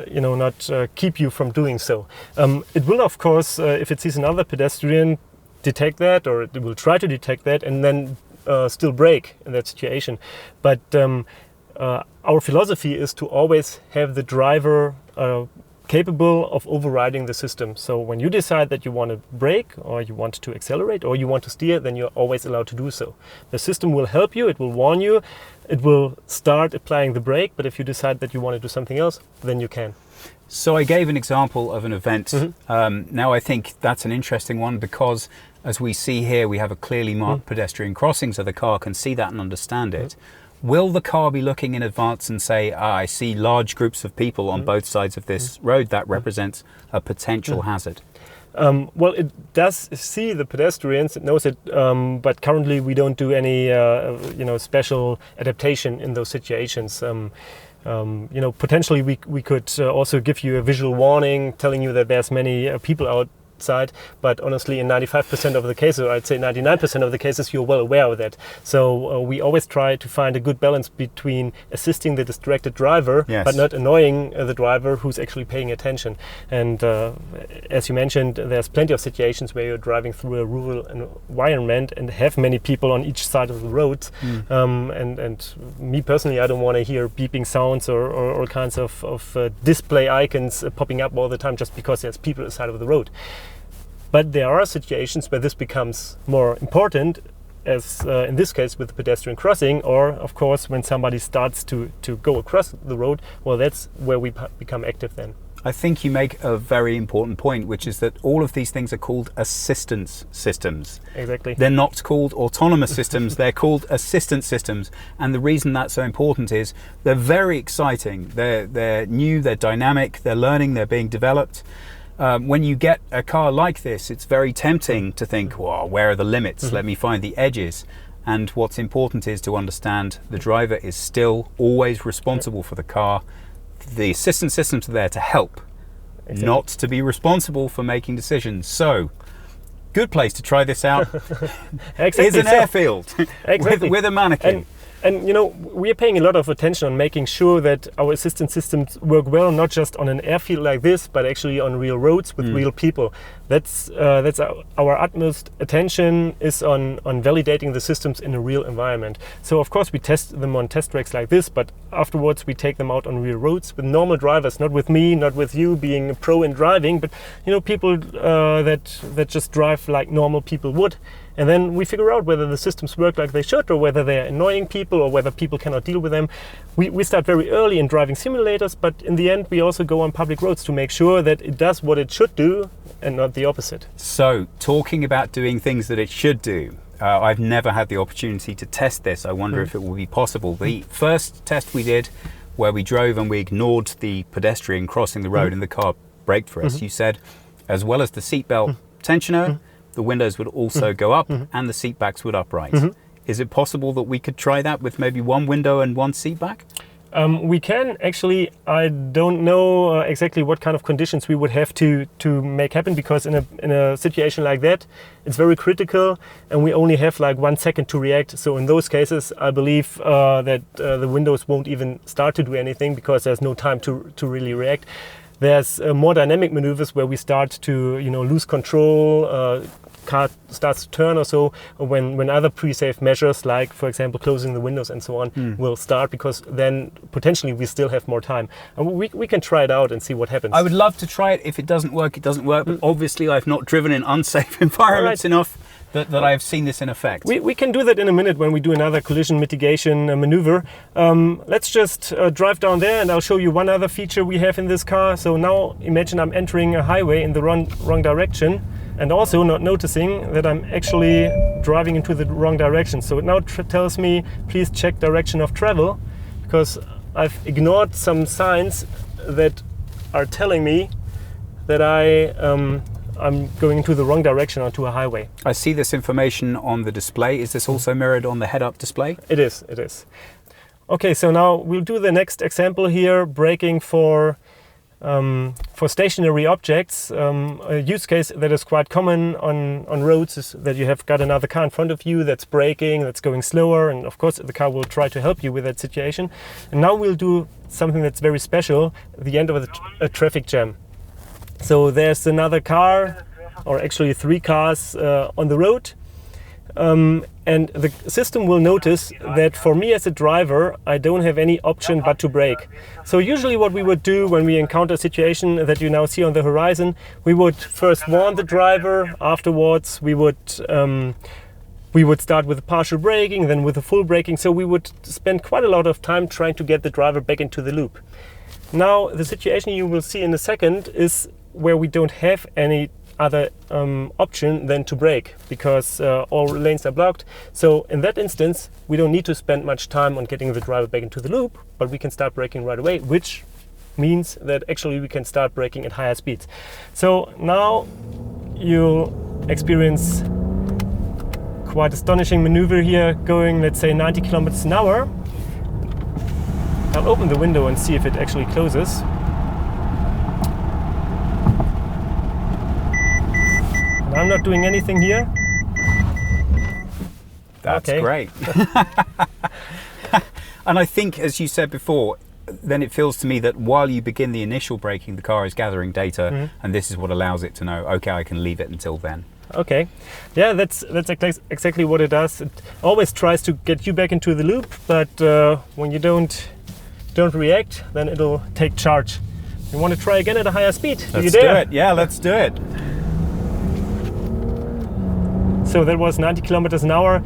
not keep you from doing so. It will, of course, if it sees another pedestrian, detect that, or it will try to detect that, and then still brake in that situation. But our philosophy is to always have the driver capable of overriding the system. So when you decide that you want to brake, or you want to accelerate, or you want to steer, then you're always allowed to do so. The system will help you, it will warn you, it will start applying the brake, but if you decide that you want to do something else, then you can. So I gave an example of an event. Now I think that's an interesting one, because as we see here, we have a clearly marked pedestrian crossing, so the car can see that and understand it. Will the car be looking in advance and say, I see large groups of people on both sides of this road, that represents a potential hazard? Well, it does see the pedestrians, it knows it, but currently we don't do any special adaptation in those situations. Potentially we could also give you a visual warning telling you that there's many people outside, but honestly in 95% of the cases, or I'd say 99% of the cases, you're well aware of that. So we always try to find a good balance between assisting the distracted driver, but not annoying the driver who's actually paying attention. And as you mentioned, there's plenty of situations where you're driving through a rural environment and have many people on each side of the road. And me personally, I don't want to hear beeping sounds or all kinds of display icons popping up all the time just because there's people on the side of the road. But there are situations where this becomes more important, as in this case with the pedestrian crossing, or of course when somebody starts to go across the road. Well, that's where we become active then. I think you make a very important point, which is that all of these things are called assistance systems. Exactly. They're not called autonomous systems, they're called assistance systems. And the reason that's so important is they're very exciting. They're new, they're dynamic, they're learning, they're being developed. When you get a car like this, it's very tempting to think, well, where are the limits? Let me find the edges. And what's important is to understand the driver is still always responsible for the car. The assistance systems are there to help, not to be responsible for making decisions. So, good place to try this out is an airfield with a mannequin. And we are paying a lot of attention on making sure that our assistance systems work well, not just on an airfield like this, but actually on real roads with real people. That's our utmost attention is on validating the systems in a real environment. So of course we test them on test tracks like this, but afterwards we take them out on real roads with normal drivers, not with me, not with you being a pro in driving, but people that just drive like normal people would. And then we figure out whether the systems work like they should, or whether they're annoying people, or whether people cannot deal with them. We start very early in driving simulators, but in the end we also go on public roads to make sure that it does what it should do and not the opposite. So, talking about doing things that it should do, I've never had the opportunity to test this. I wonder if it will be possible. The first test we did, where we drove and we ignored the pedestrian crossing the road and the car braked for us, you said, as well as the seatbelt tensioner, the windows would also go up and the seat backs would upright. Is it possible that we could try that with maybe one window and one seat back? We can actually. I don't know exactly what kind of conditions we would have to make happen, because in a situation like that, it's very critical, and we only have like 1 second to react. So in those cases, I believe that the windows won't even start to do anything, because there's no time to really react. There's more dynamic maneuvers where we start to lose control. Car starts to turn or so, when other pre-safe measures, like for example closing the windows and so on, will start, because then potentially we still have more time. And we can try it out and see what happens. I would love to try it. If it doesn't work, it doesn't work. But obviously I've not driven in unsafe environments enough that I've seen this in effect. We can do that in a minute when we do another collision mitigation maneuver. Let's just drive down there, and I'll show you one other feature we have in this car. So now imagine I'm entering a highway in the wrong direction, and also not noticing that I'm actually driving into the wrong direction. So it now tells me, please check direction of travel, because I've ignored some signs that are telling me that I'm going into the wrong direction onto a highway. I see this information on the display. Is this also mirrored on the head-up display? It is, it is. Okay, so now we'll do the next example here, braking for stationary objects. A use case that is quite common on roads is that you have got another car in front of you that's braking, that's going slower, and of course the car will try to help you with that situation. And now we'll do something that's very special at the end of a traffic jam. So there's another car, or actually 3 cars on the road, and the system will notice that for me as a driver, I don't have any option but to brake. So usually what we would do when we encounter a situation that you now see on the horizon, we would first warn the driver. Afterwards we would start with partial braking, then with the full braking. So we would spend quite a lot of time trying to get the driver back into the loop. Now the situation you will see in a second is where we don't have any other option than to brake, because all lanes are blocked. So in that instance, we don't need to spend much time on getting the driver back into the loop, but we can start braking right away, which means that actually we can start braking at higher speeds. So now you'll experience quite astonishing maneuver here, going, let's say, 90 kilometers an hour. I'll open the window and see if it actually closes. I'm not doing anything here. That's okay. Great. And I think, as you said before, then it feels to me that while you begin the initial braking, the car is gathering data, and this is what allows it to know, okay, I can leave it until then. Okay, yeah, that's exactly what it does. It always tries to get you back into the loop, but when you don't react, then it'll take charge. You want to try again at a higher speed? Let's do it. Yeah, let's do it. So that was 90 kilometers an hour.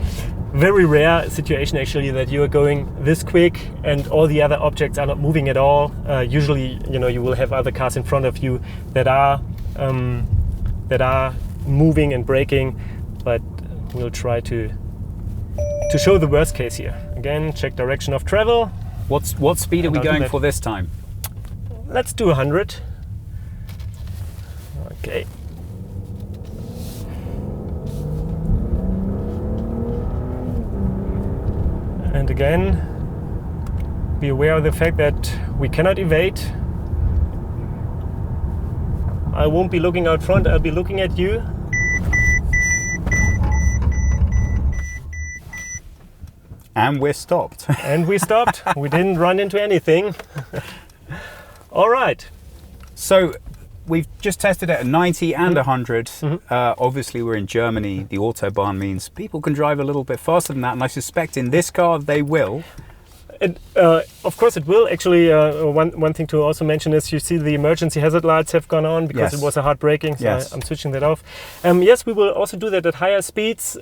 Very rare situation actually that you are going this quick and all the other objects are not moving at all. Usually, you will have other cars in front of you that are moving and braking, but we'll try to show the worst case here. Again, check direction of travel. What speed are we going for this time? Let's do 100. Okay. And again, be aware of the fact that we cannot evade. I won't be looking out front, I'll be looking at you. And we're stopped. And we stopped. We didn't run into anything. All right. So we've just tested it at 90 and 100. Obviously, we're in Germany. The Autobahn means people can drive a little bit faster than that. And I suspect in this car, they will. Of course it will. Actually, one thing to also mention is you see the emergency hazard lights have gone on because it was a hard braking, so I'm switching that off. Yes, we will also do that at higher speeds.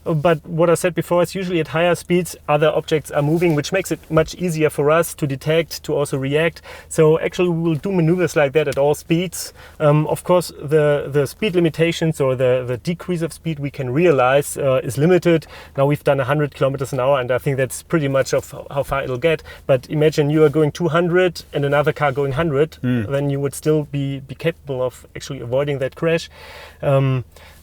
But what I said before is usually at higher speeds other objects are moving, which makes it much easier for us to detect, to also react. So actually we will do maneuvers like that at all speeds. Of course the speed limitations or the decrease of speed we can realize is limited. Now we've done 100 kilometers an hour and I think that's pretty much of how far it'll get. But imagine you are going 200 and another car going 100, then you would still be capable of actually avoiding that crash.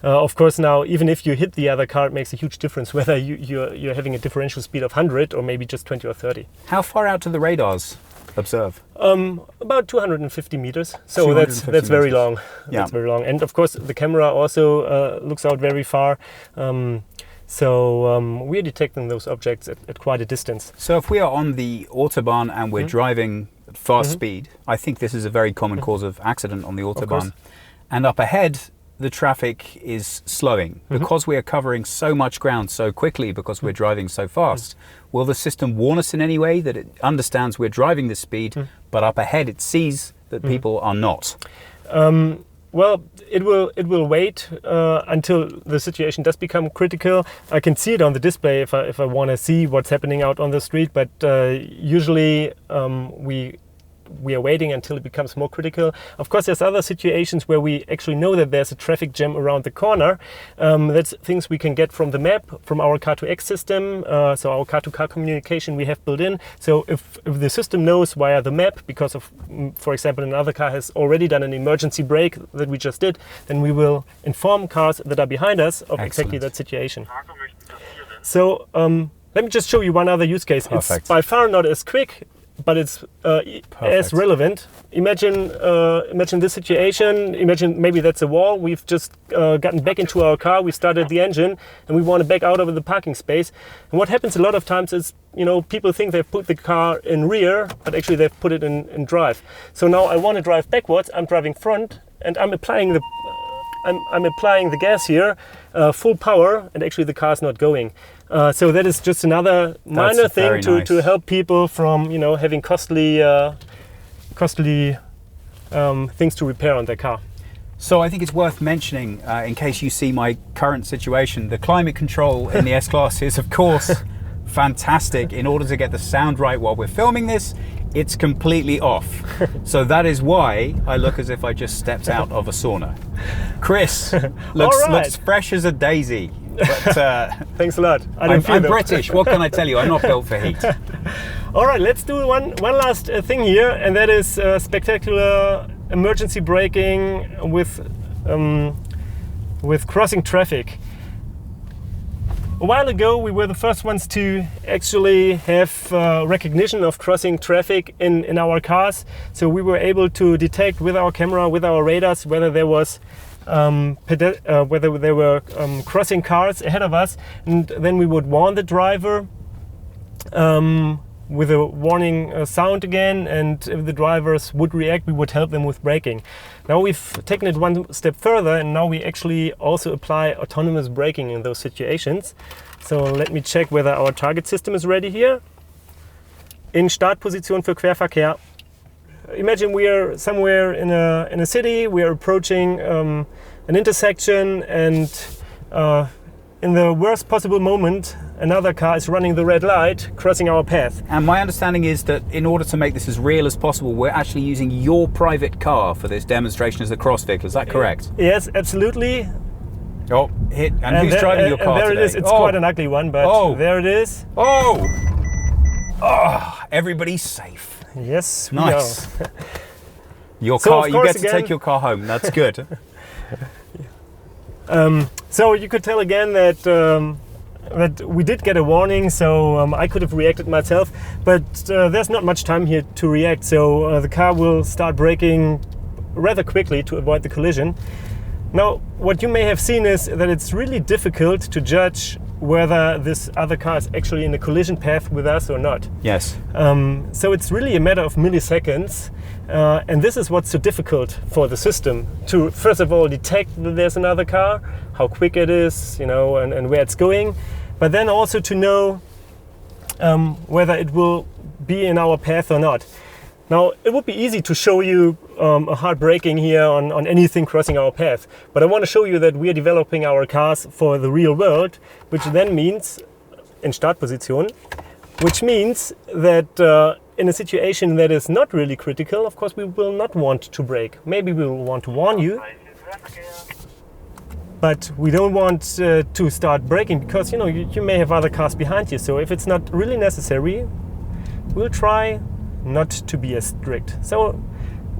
Of course, now even if you hit the other car, it makes a huge difference whether you're having a differential speed of 100 or maybe just 20 or 30. How far out do the radars observe? About 250 meters. So that's very long. Yeah. That's very long. And of course, the camera also looks out very far. So we're detecting those objects at quite a distance. So if we are on the Autobahn and we're driving at fast speed, I think this is a very common cause of accident on the Autobahn. And up ahead, the traffic is slowing. Because we are covering so much ground so quickly because we're driving so fast, will the system warn us in any way that it understands we're driving this speed, but up ahead it sees that people are not? Well, it will wait until the situation does become critical. I can see it on the display if I want to see what's happening out on the street, but usually we are waiting until it becomes more critical. Of course, there's other situations where we actually know that there's a traffic jam around the corner. That's things we can get from the map, from our Car2X system, so our car-to-car communication we have built in. So if the system knows via the map, because of, for example, another car has already done an emergency brake that we just did, then we will inform cars that are behind us of exactly that situation. So let me just show you one other use case. Perfect. It's by far not as quick, but it's as relevant. Imagine this situation. Imagine maybe that's a wall. We've just gotten back into our car. We started the engine and we want to back out of the parking space. And what happens a lot of times is, people think they've put the car in rear, but actually they've put it in drive. So now I want to drive backwards. I'm driving front and I'm applying the gas here, full power, and actually the car's not going. So that is just another minor thing to help people from having costly things to repair on their car. So I think it's worth mentioning, in case you see my current situation, the climate control in the S-Class is of course fantastic. In order to get the sound right while we're filming this, it's completely off. So that is why I look as if I just stepped out of a sauna. Chris looks fresh as a daisy. But, thanks a lot. I'm British. What can I tell you? I'm not built for heat. All right, let's do one last thing here, and that is spectacular emergency braking with crossing traffic. A while ago, we were the first ones to actually have recognition of crossing traffic in our cars. So we were able to detect with our camera, with our radars, whether there was whether there were crossing cars ahead of us, and then we would warn the driver with a warning sound again, and if the drivers would react, we would help them with braking. Now we've taken it one step further, and now we actually also apply autonomous braking in those situations. So let me check whether our target system is ready here. In Startposition für Querverkehr. Imagine we are somewhere in a city, we are approaching an intersection, and in the worst possible moment, another car is running the red light, crossing our path. And my understanding is that in order to make this as real as possible, we're actually using your private car for this demonstration as a cross vehicle. Is that correct? Yes, absolutely. Oh, and who's driving your car and there today? It is. It's quite an ugly one, but there it is. Oh, everybody's safe. Yes, we nice. are. Your car, you get to take your car home. That's good. So you could tell again that that we did get a warning, so I could have reacted myself, but there's not much time here to react, so the car will start braking rather quickly to avoid the collision. Now, what you may have seen is that it's really difficult to judge whether this other car is actually in a collision path with us or not. Yes. So it's really a matter of milliseconds, and this is what's so difficult for the system to, first of all, detect that there's another car, how quick it is, and where it's going, but then also to know whether it will be in our path or not. Now, it would be easy to show you a hard braking here on anything crossing our path, but I want to show you that we are developing our cars for the real world, which then means in Startposition, which means that in a situation that is not really critical, of course, we will not want to brake. Maybe we will want to warn you, but we don't want to start braking because you may have other cars behind you. So if it's not really necessary, we'll try not to be as strict. So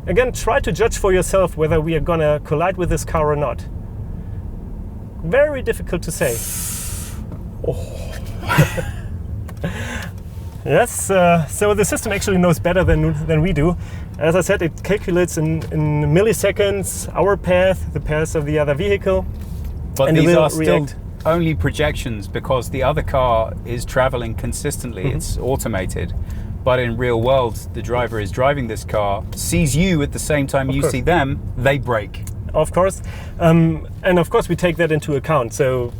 again, try to judge for yourself whether we are gonna collide with this car or not. very difficult to say. Yes, so the system actually knows better than we do. As I said, it calculates in milliseconds our path, the path of the other vehicle. But and these it will are still react. only projections because the other car is traveling consistently. It's automated. But in real world, the driver is driving this car, sees you at the same time you see them, they brake. Of course, and of course we take that into account. So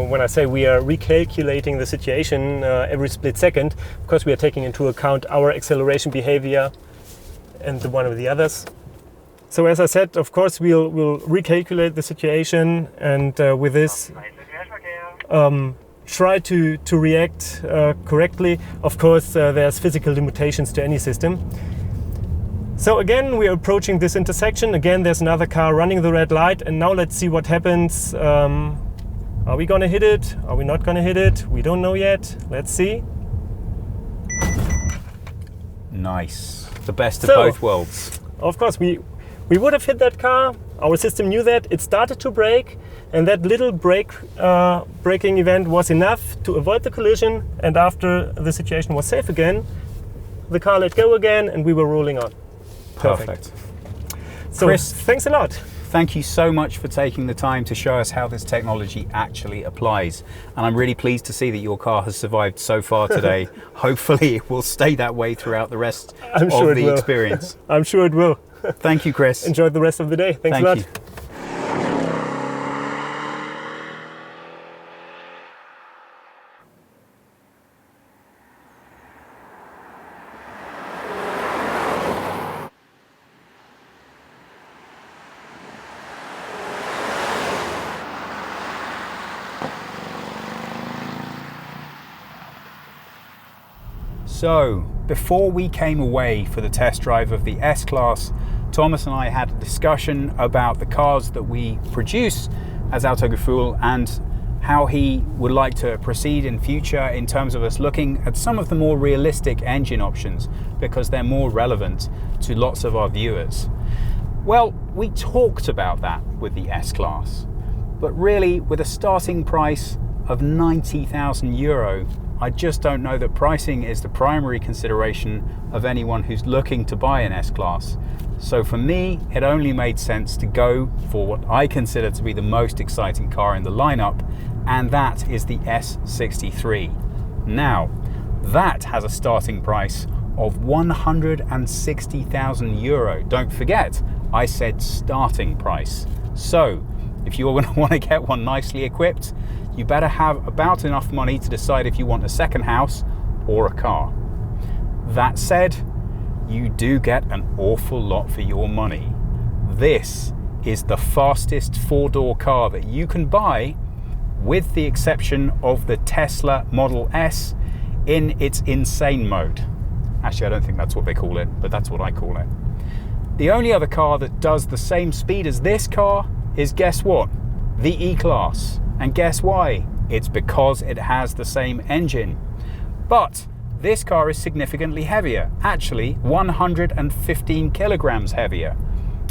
when I say we are recalculating the situation every split second, of course we are taking into account our acceleration behavior and the one of the others. So as I said, of course we'll recalculate the situation, and with this try to react correctly. Of course, there's physical limitations to any system. So again, we're approaching this intersection. Again, there's another car running the red light, and now let's see what happens. Are we gonna hit it? Are we not gonna hit it? We don't know yet. Let's see. Nice. The best of both worlds. Of course, we would have hit that car. Our system knew that. It started to brake, and that little braking event was enough to avoid the collision. And after the situation was safe again, the car let go again, and we were rolling on. Perfect. So, Chris, thanks a lot. Thank you so much for taking the time to show us how this technology actually applies. And I'm really pleased to see that your car has survived so far today. Hopefully it will stay that way throughout the rest of the experience. I'm sure it will. Thank you, Chris. Enjoy the rest of the day. Thanks a lot. You. So, before we came away for the test drive of the S-Klasse, Thomas and I had a discussion about the cars that we produce as Autogefühl and how he would like to proceed in future in terms of us looking at some of the more realistic engine options because they're more relevant to lots of our viewers. Well, we talked about that with the S-Klasse, but really with a starting price of 90,000 euro, I just don't know that pricing is the primary consideration of anyone who's looking to buy an S-Klasse. So for me, it only made sense to go for what I consider to be the most exciting car in the lineup, and that is the S63. Now, that has a starting price of 160,000 euro. Don't forget, I said starting price. So, if you're going to want to get one nicely equipped, you better have about enough money to decide if you want a second house or a car. That said, you do get an awful lot for your money. This is the fastest four-door car that you can buy, with the exception of the Tesla Model S in its insane mode. Actually, I don't think that's what they call it, but that's what I call it. The only other car that does the same speed as this car is, guess what? The E-Class. And guess why? It's because it has the same engine. But this car is significantly heavier, actually 115 kilograms heavier.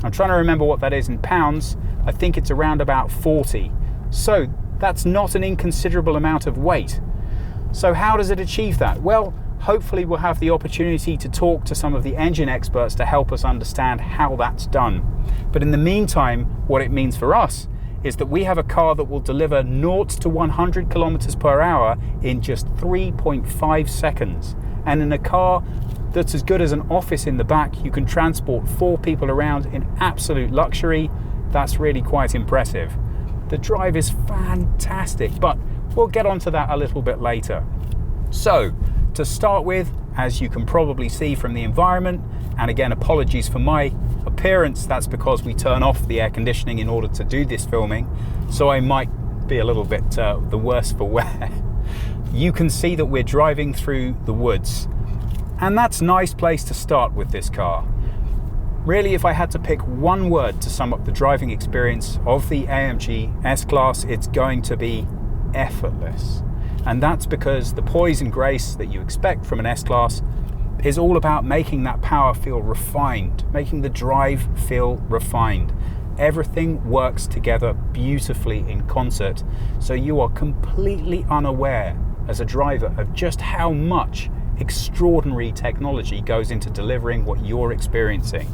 I'm trying to remember what that is in pounds. I think it's around about 40. So that's not an inconsiderable amount of weight. So how does it achieve that? Well, hopefully we'll have the opportunity to talk to some of the engine experts to help us understand how that's done. But in the meantime, what it means for us is that we have a car that will deliver 0 to 100 kilometers per hour in just 3.5 seconds. And in a car that's as good as an office in the back, you can transport 4 people around in absolute luxury. That's really quite impressive. The drive is fantastic, but we'll get onto that a little bit later. So, to start with, as you can probably see from the environment, and again, apologies for my appearance, that's because we turn off the air conditioning in order to do this filming, so I might be a little bit the worse for wear. You can see that we're driving through the woods, and that's a nice place to start with this car. Really, if I had to pick one word to sum up the driving experience of the AMG S-Klasse, it's going to be effortless. And that's because the poise and grace that you expect from an S-Klasse is all about making that power feel refined, making the drive feel refined. everything works together beautifully in concert, so you are completely unaware as a driver of just how much extraordinary technology goes into delivering what you're experiencing.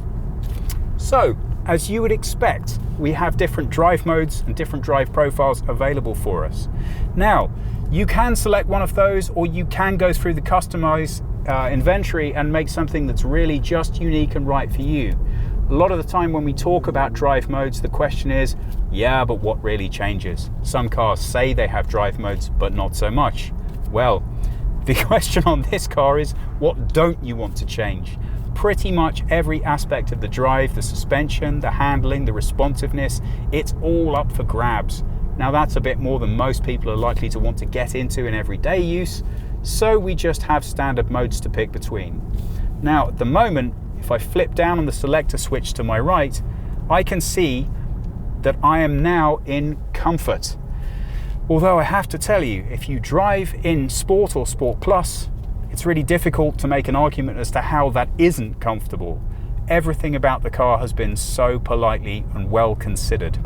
So, as you would expect, we have different drive modes and different drive profiles available for us. Now, you can select one of those, or you can go through the customized inventory and make something that's really just unique and right for you. A lot of the time when we talk about drive modes, the question is, yeah, but what really changes? Some cars say they have drive modes, but not so much. Well, the question on this car is, what don't you want to change? Pretty much every aspect of the drive, the suspension, the handling, the responsiveness, it's all up for grabs. Now that's a bit more than most people are likely to want to get into in everyday use, so we just have standard modes to pick between. Now at the moment, if I flip down on the selector switch to my right, I can see that I am now in comfort. Although I have to tell you, if you drive in Sport or Sport Plus, it's really difficult to make an argument as to how that isn't comfortable. Everything about the car has been so politely and well considered.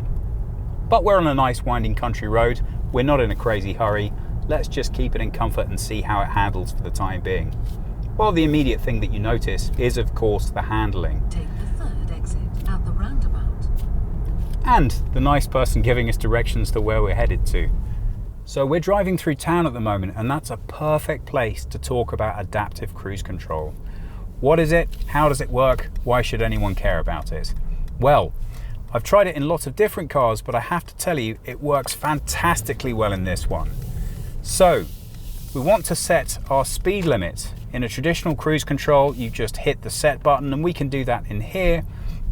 But we're on a nice winding country road, we're not in a crazy hurry, let's just keep it in comfort and see how it handles for the time being. Well, the immediate thing that you notice is of course the handling. Take the third exit at the roundabout. And the nice person giving us directions to where we're headed to. So we're driving through town at the moment, and that's a perfect place to talk about adaptive cruise control. What is it? How does it work? Why should anyone care about it? Well, I've tried it in lots of different cars, but I have to tell you, it works fantastically well in this one. So, we want to set our speed limit. In a traditional cruise control, you just hit the set button, and we can do that in here,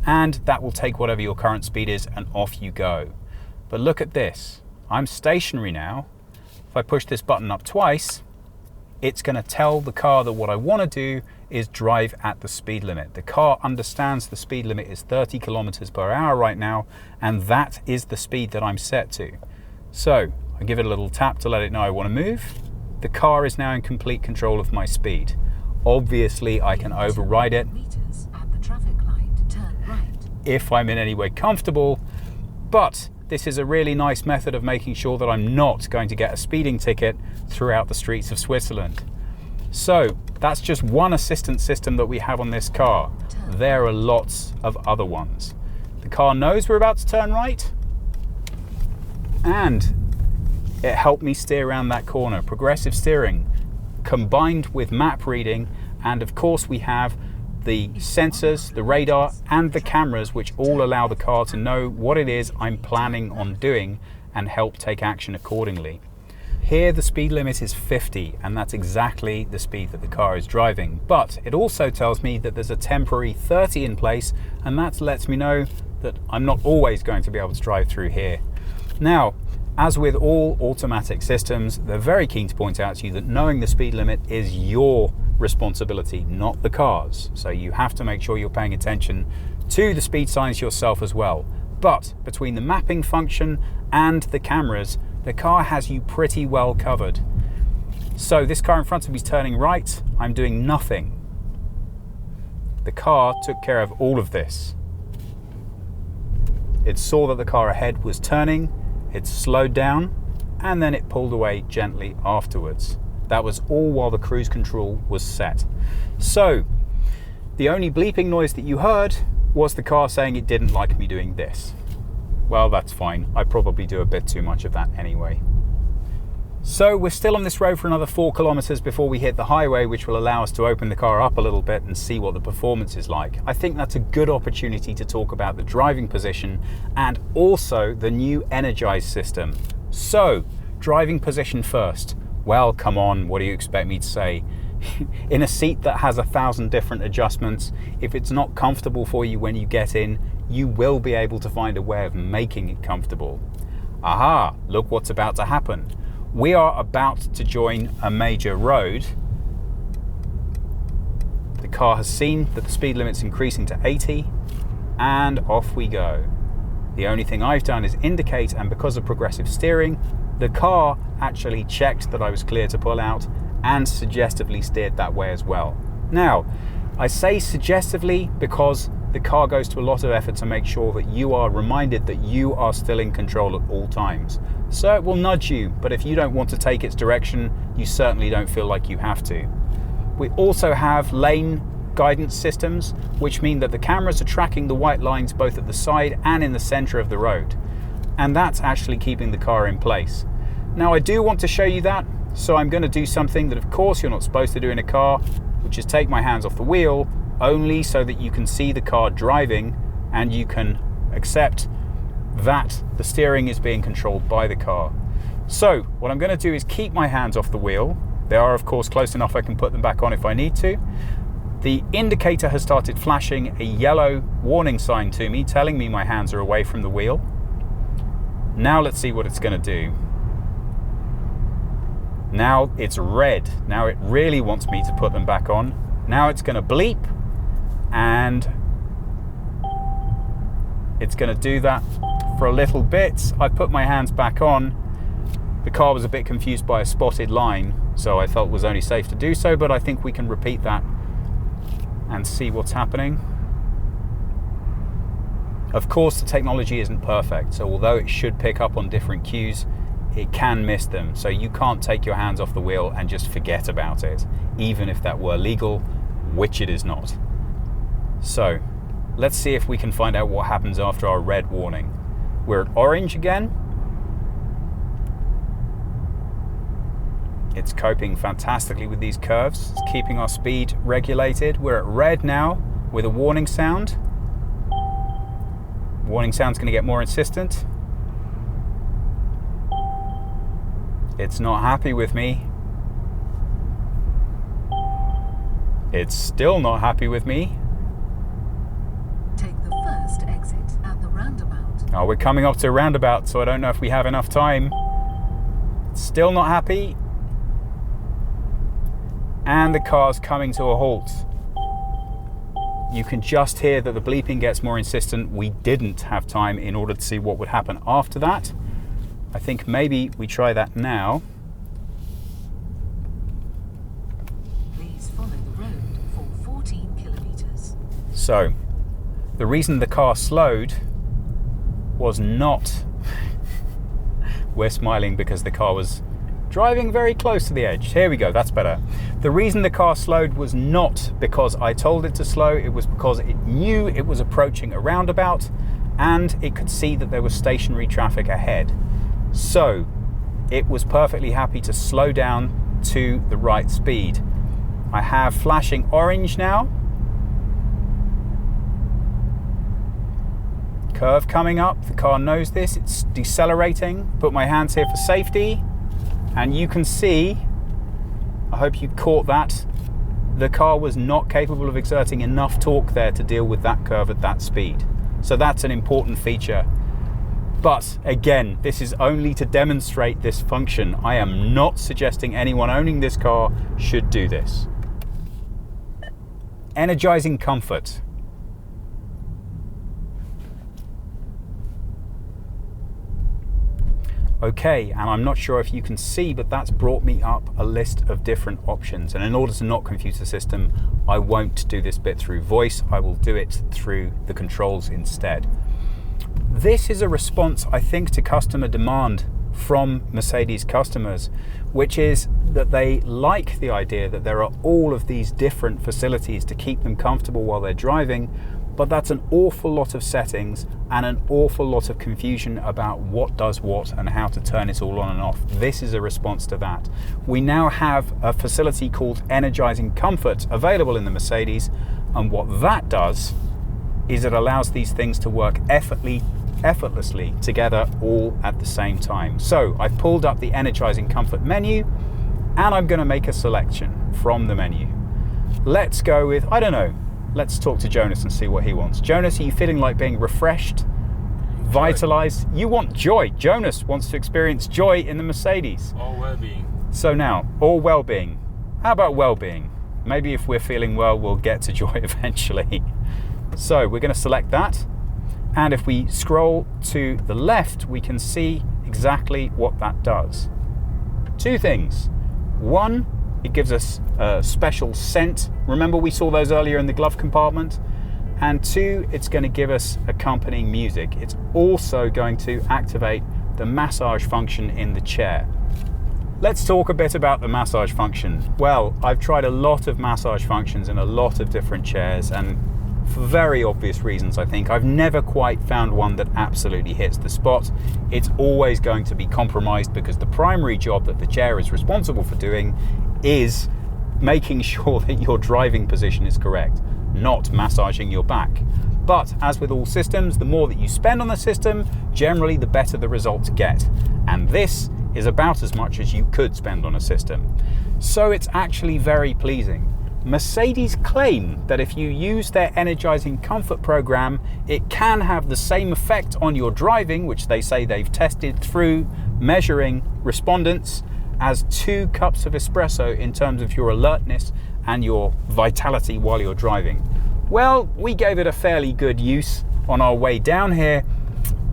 and that will take whatever your current speed is, and off you go. But look at this. I'm stationary now. If I push this button up twice, it's going to tell the car that what I want to do is drive at the speed limit. The car understands the speed limit is 30 kilometers per hour right now, and that is the speed that I'm set to. So I give it a little tap to let it know I want to move. The car is now in complete control of my speed. Obviously, I can override it At the traffic light, turn right. if I'm in any way comfortable, but this is a really nice method of making sure that I'm not going to get a speeding ticket throughout the streets of Switzerland. So that's just one assistance system that we have on this car. There are lots of other ones. The car knows we're about to turn right, and it helped me steer around that corner. Progressive steering combined with map reading, and of course we have the sensors, the radar, and the cameras, which all allow the car to know what it is I'm planning on doing and help take action accordingly. Here the speed limit is 50, and that's exactly the speed that the car is driving. But it also tells me that there's a temporary 30 in place, and that lets me know that I'm not always going to be able to drive through here. Now, as with all automatic systems, they're very keen to point out to you that knowing the speed limit is your responsibility, not the car's. So you have to make sure you're paying attention to the speed signs yourself as well. But between the mapping function and the cameras, the car has you pretty well covered. So this car in front of me is turning right, I'm doing nothing. The car took care of all of this. It saw that the car ahead was turning, it slowed down, and then it pulled away gently afterwards. That was all while the cruise control was set. So the only bleeping noise that you heard was the car saying it didn't like me doing this. Well, that's fine. I probably do a bit too much of that anyway. So we're still on this road for another 4 kilometers before we hit the highway, which will allow us to open the car up a little bit and see what the performance is like. I think that's a good opportunity to talk about the driving position and also the new Energize system. So, driving position first. Well, come on, what do you expect me to say? In a seat that has 1,000 different adjustments, if it's not comfortable for you when you get in, you will be able to find a way of making it comfortable. Aha, look what's about to happen. We are about to join a major road. The car has seen that the speed limit's increasing to 80, and off we go. The only thing I've done is indicate, and because of progressive steering, the car actually checked that I was clear to pull out and suggestively steered that way as well. Now, I say suggestively because the car goes to a lot of effort to make sure that you are reminded that you are still in control at all times. So it will nudge you, but if you don't want to take its direction, you certainly don't feel like you have to. We also have lane guidance systems, which mean that the cameras are tracking the white lines both at the side and in the center of the road. And that's actually keeping the car in place. Now I do want to show you that, so I'm going to do something that of course you're not supposed to do in a car, which is take my hands off the wheel, only so that you can see the car driving and you can accept that the steering is being controlled by the car. So what I'm going to do is keep my hands off the wheel. They are of course close enough I can put them back on if I need to. The indicator has started flashing a yellow warning sign to me, telling me my hands are away from the wheel. Now let's see what it's going to do. Now it's red. Now it really wants me to put them back on. Now it's going to bleep, and it's going to do that for a little bit. I put my hands back on. The car was a bit confused by a spotted line, so I felt it was only safe to do so, but I think we can repeat that and see what's happening. Of course, the technology isn't perfect, so although it should pick up on different cues, it can miss them. So you can't take your hands off the wheel and just forget about it, even if that were legal, which it is not. So let's see if we can find out what happens after our red warning. We're at orange again. It's coping fantastically with these curves. It's keeping our speed regulated. We're at red now with a warning sound. Warning sound's going to get more insistent. It's not happy with me. It's still not happy with me. Take the first exit at the roundabout. Oh, we're coming up to a roundabout, so I don't know if we have enough time. It's still not happy. And the car's coming to a halt. You can just hear that the bleeping gets more insistent. We didn't have time in order to see what would happen after that. I think maybe we try that now. Please follow the road for 14 kilometers. So, the reason the car slowed was not... We're smiling because the car was driving very close to the edge. Here we go, that's better. The reason the car slowed was not because I told it to slow, it was because it knew it was approaching a roundabout and it could see that there was stationary traffic ahead. So it was perfectly happy to slow down to the right speed. I have flashing orange now. Curve coming up, the car knows this, it's decelerating. Put my hands here for safety. And you can see, I hope you caught that, the car was not capable of exerting enough torque there to deal with that curve at that speed. So that's an important feature. But again, this is only to demonstrate this function. I am not suggesting anyone owning this car should do this. Energizing comfort. Okay, and I'm not sure if you can see, but that's brought me up a list of different options. And in order to not confuse the system, I won't do this bit through voice. I will do it through the controls instead. This is a response, I think, to customer demand from Mercedes customers, which is that they like the idea that there are all of these different facilities to keep them comfortable while they're driving, but that's an awful lot of settings and an awful lot of confusion about what does what and how to turn it all on and off. This is a response to that. We now have a facility called Energizing Comfort available in the Mercedes, and what that does is it allows these things to work effortlessly together all at the same time. So I've pulled up the Energizing Comfort menu and I'm going to make a selection from the menu. Let's go with, I don't know, let's talk to Jonas and see what he wants. Jonas, are you feeling like being refreshed, vitalized? You want joy. Jonas wants to experience joy in the Mercedes. All well-being. So now, all well-being. How about well-being? Maybe if we're feeling well, we'll get to joy eventually. So we're going to select that. And if we scroll to the left, we can see exactly what that does. Two things. One, it gives us a special scent. Remember we saw those earlier in the glove compartment? And 2, it's going to give us accompanying music. It's also going to activate the massage function in the chair. Let's talk a bit about the massage function. Well, I've tried a lot of massage functions in a lot of different chairs, and for very obvious reasons, I think, I've never quite found one that absolutely hits the spot. It's always going to be compromised because the primary job that the chair is responsible for doing is making sure that your driving position is correct, not massaging your back. But as with all systems, the more that you spend on the system, generally the better the results get. And this is about as much as you could spend on a system. So it's actually very pleasing. Mercedes claim that if you use their energizing comfort program, it can have the same effect on your driving, which they say they've tested through measuring respondents, as 2 cups of espresso in terms of your alertness and your vitality while you're driving. Well, we gave it a fairly good use on our way down here.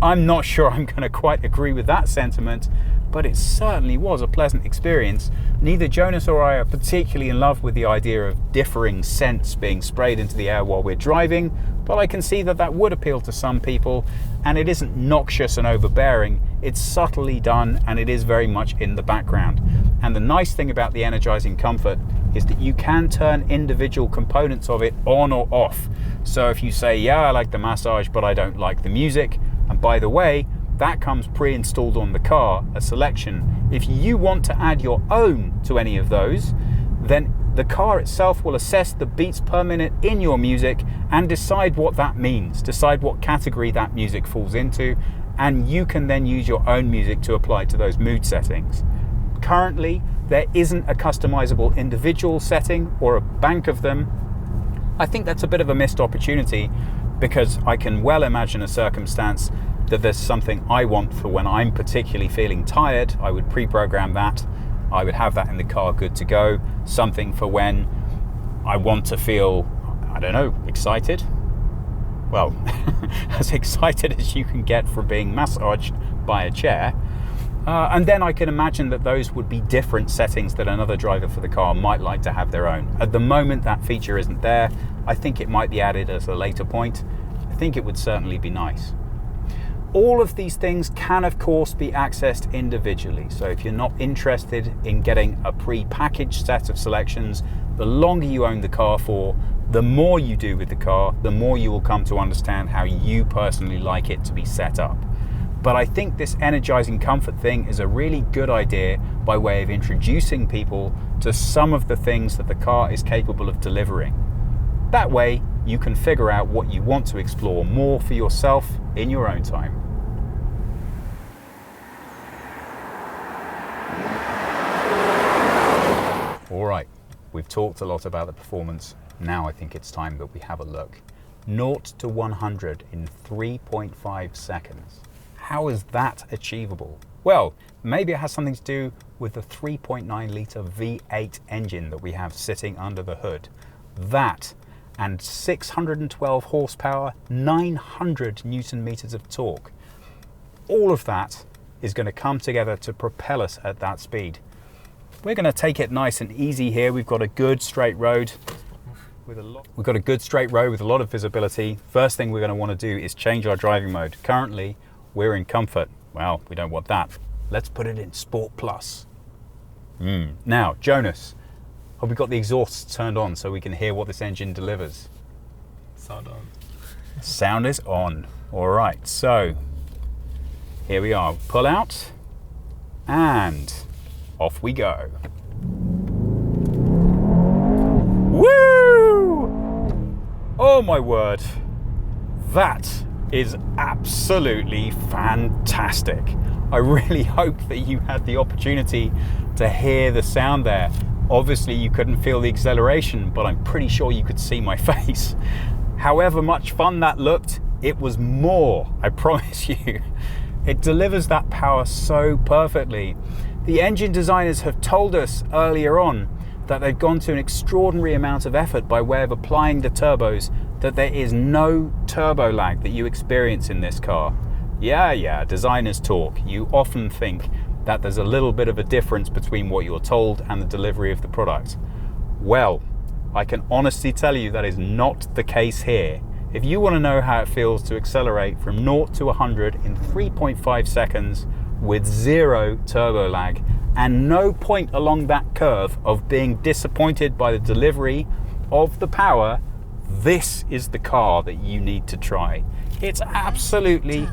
I'm not sure I'm going to quite agree with that sentiment, but it certainly was a pleasant experience. Neither Jonas or I are particularly in love with the idea of differing scents being sprayed into the air while we're driving, but I can see that that would appeal to some people, and it isn't noxious and overbearing. It's subtly done, and it is very much in the background. And the nice thing about the energizing comfort is that you can turn individual components of it on or off. So if you say, yeah, I like the massage, but I don't like the music, and by the way, that comes pre-installed on the car, a selection. If you want to add your own to any of those, then the car itself will assess the beats per minute in your music and decide what that means, decide what category that music falls into, and you can then use your own music to apply to those mood settings. Currently, there isn't a customizable individual setting or a bank of them. I think that's a bit of a missed opportunity, because I can well imagine a circumstance that there's something I want for when I'm particularly feeling tired. I would pre-program that. I would have that in the car good to go. Something for when I want to feel, I don't know, excited. Well, as excited as you can get from being massaged by a chair. And then I can imagine that those would be different settings that another driver for the car might like to have their own. At the moment, that feature isn't there. I think it might be added at a later point. I think it would certainly be nice. All of these things can, of course, be accessed individually. So if you're not interested in getting a pre-packaged set of selections, the longer you own the car for, the more you do with the car, the more you will come to understand how you personally like it to be set up. But I think this energizing comfort thing is a really good idea by way of introducing people to some of the things that the car is capable of delivering. That way, you can figure out what you want to explore more for yourself in your own time. All right, we've talked a lot about the performance. Now I think it's time that we have a look. 0 to 100 in 3.5 seconds. How is that achievable? Well, maybe it has something to do with the 3.9 litre V8 engine that we have sitting under the hood. That and 612 horsepower, 900 Newton meters of torque. All of that is going to come together to propel us at that speed. We're going to take it nice and easy here. We've got a good straight road with a lot of visibility. First thing we're going to want to do is change our driving mode. Currently, we're in comfort. Well, we don't want that. Let's put it in Sport Plus. Now, Jonas, have we got the exhausts turned on so we can hear what this engine delivers? Sound on. Sound is on. All right, so here we are. Pull out and off we go. Woo! Oh my word. That is absolutely fantastic. I really hope that you had the opportunity to hear the sound there. Obviously you couldn't feel the acceleration, but I'm pretty sure you could see my face. However much fun that looked, it was more, I promise you. It delivers that power so perfectly. The engine designers have told us earlier on that they've gone to an extraordinary amount of effort by way of applying the turbos, that there is no turbo lag that you experience in this car. Yeah, designers talk. You often think that there's a little bit of a difference between what you're told and the delivery of the product. Well, I can honestly tell you that is not the case here. If you want to know how it feels to accelerate from 0 to 100 in 3.5 seconds with 0 turbo lag and no point along that curve of being disappointed by the delivery of the power, this is the car that you need to try. It's absolutely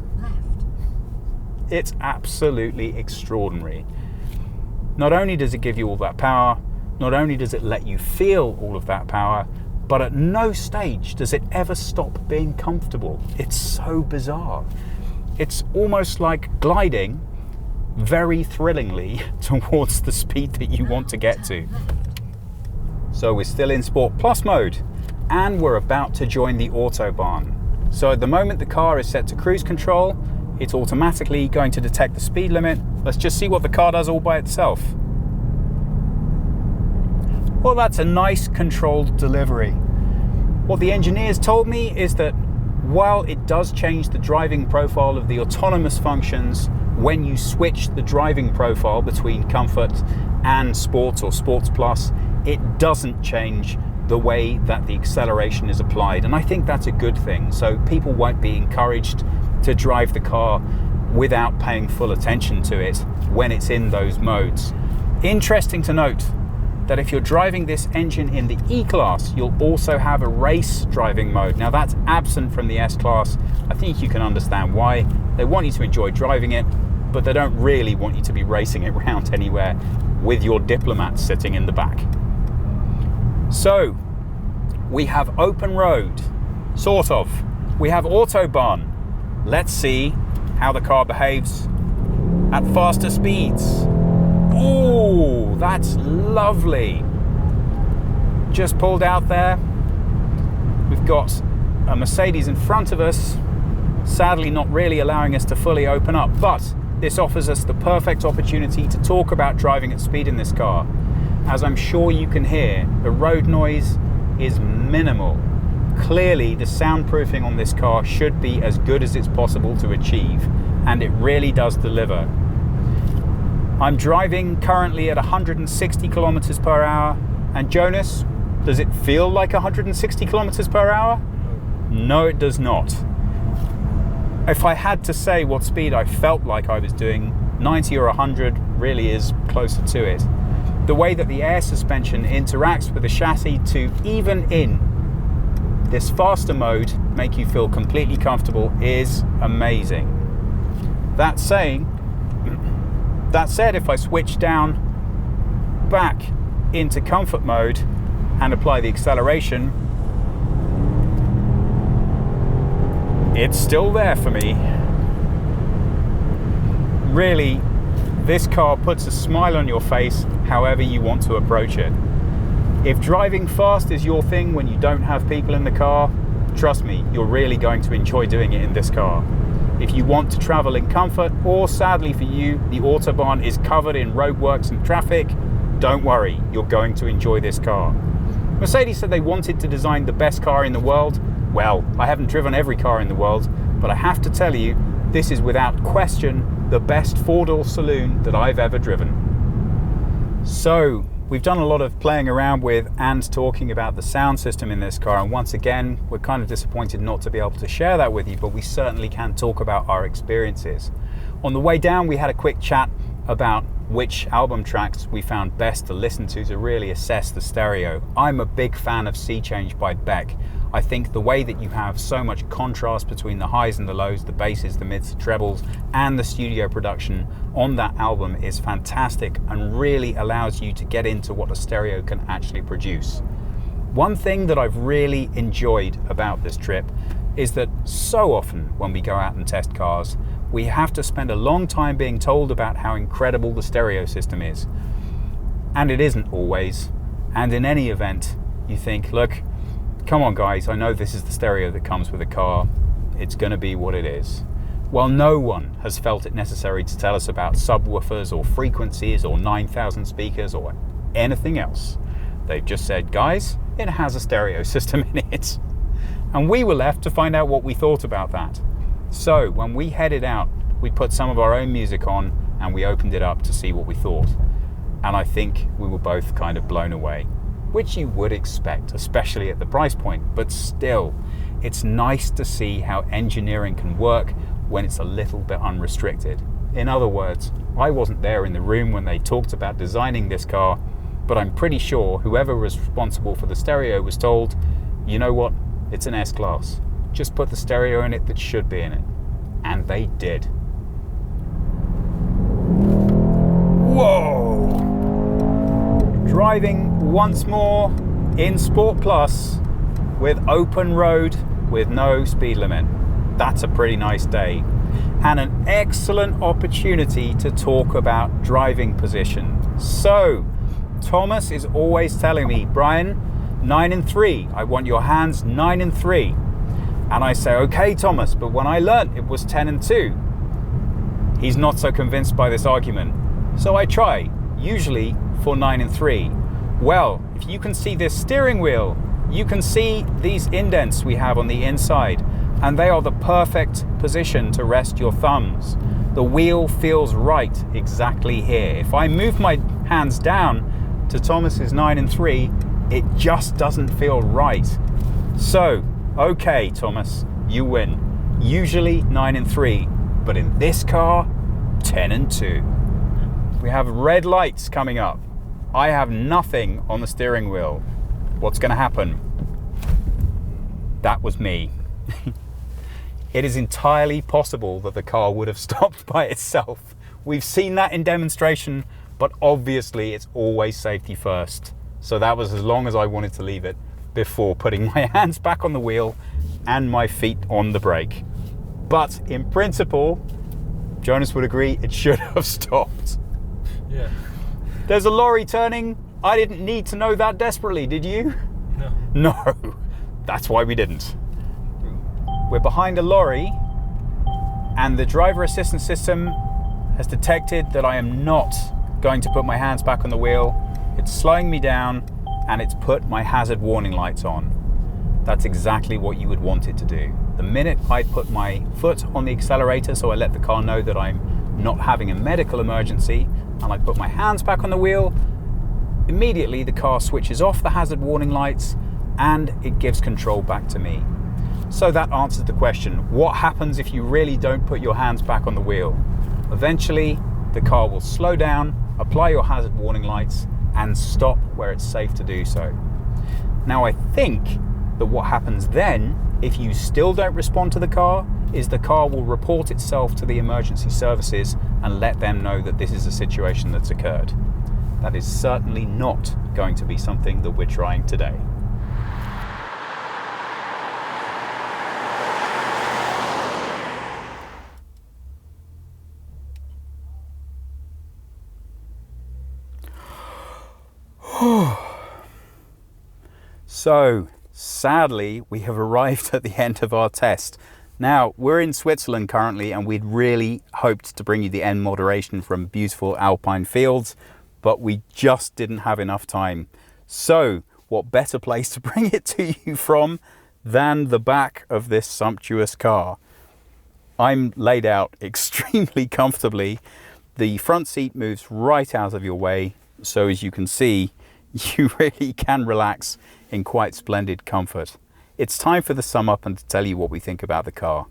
extraordinary. Not only does it give you all that power, not only does it let you feel all of that power, but at no stage does it ever stop being comfortable. It's so bizarre. It's almost like gliding very thrillingly towards the speed that you want to get to. So we're still in Sport Plus mode, and we're about to join the Autobahn. So at the moment the car is set to cruise control, it's automatically going to detect the speed limit. Let's just see what the car does all by itself. Well, that's a nice controlled delivery. What the engineers told me is that while it does change the driving profile of the autonomous functions when you switch the driving profile between Comfort and Sports or Sports Plus, it doesn't change the way that the acceleration is applied. And I think that's a good thing. So people won't be encouraged to drive the car without paying full attention to it when it's in those modes. Interesting to note that if you're driving this engine in the E-Class, you'll also have a race driving mode. Now that's absent from the S-Class. I think you can understand why. They want you to enjoy driving it, but they don't really want you to be racing it around anywhere with your diplomat sitting in the back. So we have open road, sort of. We have Autobahn. Let's see how the car behaves at faster speeds. Oh, that's lovely. Just pulled out there. We've got a Mercedes in front of us, sadly not really allowing us to fully open up, but this offers us the perfect opportunity to talk about driving at speed in this car. As I'm sure you can hear, the road noise is minimal. Clearly, the soundproofing on this car should be as good as it's possible to achieve, and it really does deliver. I'm driving currently at 160 kilometers per hour, and Jonas, does it feel like 160 kilometers per hour? No, it does not. If I had to say what speed I felt like I was doing, 90 or 100 really is closer to it. The way that the air suspension interacts with the chassis to, even in this faster mode, make you feel completely comfortable is amazing. That said, if I switch down back into comfort mode and apply the acceleration, it's still there for me. Really, this car puts a smile on your face however you want to approach it. If driving fast is your thing when you don't have people in the car, trust me, you're really going to enjoy doing it in this car. If you want to travel in comfort, or sadly for you, the Autobahn is covered in roadworks and traffic, don't worry, you're going to enjoy this car. Mercedes said they wanted to design the best car in the world. Well, I haven't driven every car in the world, but I have to tell you, this is without question the best four-door saloon that I've ever driven. So, we've done a lot of playing around with and talking about the sound system in this car, and once again, we're kind of disappointed not to be able to share that with you, but we certainly can talk about our experiences. On the way down, we had a quick chat about which album tracks we found best to listen to really assess the stereo. I'm a big fan of Sea Change by Beck. I think the way that you have so much contrast between the highs and the lows, the basses, the mids, the trebles, and the studio production on that album is fantastic and really allows you to get into what a stereo can actually produce. One thing that I've really enjoyed about this trip is that so often when we go out and test cars, we have to spend a long time being told about how incredible the stereo system is. And it isn't always. And in any event, you think, look, come on guys, I know this is the stereo that comes with a car. It's going to be what it is. Well, no one has felt it necessary to tell us about subwoofers or frequencies or 9,000 speakers or anything else. They've just said, guys, it has a stereo system in it. And we were left to find out what we thought about that. So when we headed out, we put some of our own music on and we opened it up to see what we thought. And I think we were both kind of blown away, which you would expect, especially at the price point. But still, it's nice to see how engineering can work when it's a little bit unrestricted. In other words, I wasn't there in the room when they talked about designing this car, but I'm pretty sure whoever was responsible for the stereo was told, you know what, it's an S-Class. Just put the stereo in it that should be in it. And they did. Whoa! Driving once more in Sport Plus with open road with no speed limit. That's a pretty nice day. And an excellent opportunity to talk about driving position. So, Thomas is always telling me, Brian, 9 and 3. I want your hands 9 and 3. And I say, okay, Thomas, but when I learnt it was 10 and 2. He's not so convinced by this argument. So I try, usually for 9 and 3. Well, if you can see this steering wheel, you can see these indents we have on the inside, and they are the perfect position to rest your thumbs. The wheel feels right exactly here. If I move my hands down to Thomas's 9 and 3, it just doesn't feel right. So, okay, Thomas, you win. Usually 9 and 3, but in this car, 10 and 2. We have red lights coming up. I have nothing on the steering wheel. What's going to happen? That was me. It is entirely possible that the car would have stopped by itself. We've seen that in demonstration, but obviously it's always safety first. So that was as long as I wanted to leave it before putting my hands back on the wheel and my feet on the brake. But in principle, Jonas would agree it should have stopped. Yeah. There's a lorry turning. I didn't need to know that desperately, did you? No. No, that's why we didn't. We're behind a lorry and the driver assistance system has detected that I am not going to put my hands back on the wheel. It's slowing me down and it's put my hazard warning lights on. That's exactly what you would want it to do. The minute I put my foot on the accelerator, so I let the car know that I'm not having a medical emergency, and I put my hands back on the wheel, immediately the car switches off the hazard warning lights and it gives control back to me. So that answers the question, what happens if you really don't put your hands back on the wheel? Eventually, the car will slow down, apply your hazard warning lights, and stop where it's safe to do so. Now, I think that what happens then, if you still don't respond to the car, is the car will report itself to the emergency services and let them know that this is a situation that's occurred. That is certainly not going to be something that we're trying today. So, sadly, we have arrived at the end of our test. Now, we're in Switzerland currently, and we'd really hoped to bring you the end moderation from beautiful alpine fields, but we just didn't have enough time. So, what better place to bring it to you from than the back of this sumptuous car? I'm laid out extremely comfortably. The front seat moves right out of your way, so as you can see, you really can relax in quite splendid comfort. It's time for the sum up and to tell you what we think about the car.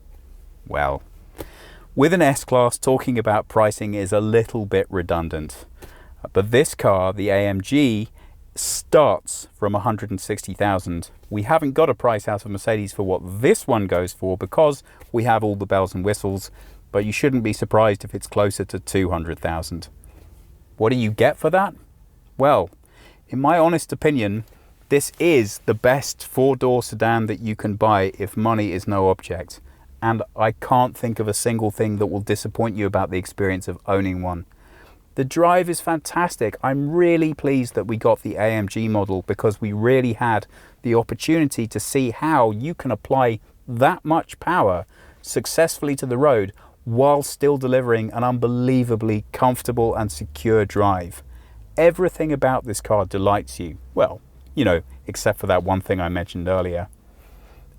Well, with an S-Class, talking about pricing is a little bit redundant. But this car, the AMG, starts from 160,000. We haven't got a price out of Mercedes for what this one goes for because we have all the bells and whistles, but you shouldn't be surprised if it's closer to 200,000. What do you get for that? Well, in my honest opinion, this is the best four-door sedan that you can buy if money is no object. And I can't think of a single thing that will disappoint you about the experience of owning one. The drive is fantastic. I'm really pleased that we got the AMG model because we really had the opportunity to see how you can apply that much power successfully to the road while still delivering an unbelievably comfortable and secure drive. Everything about this car delights you. Well, you know, except for that one thing I mentioned earlier.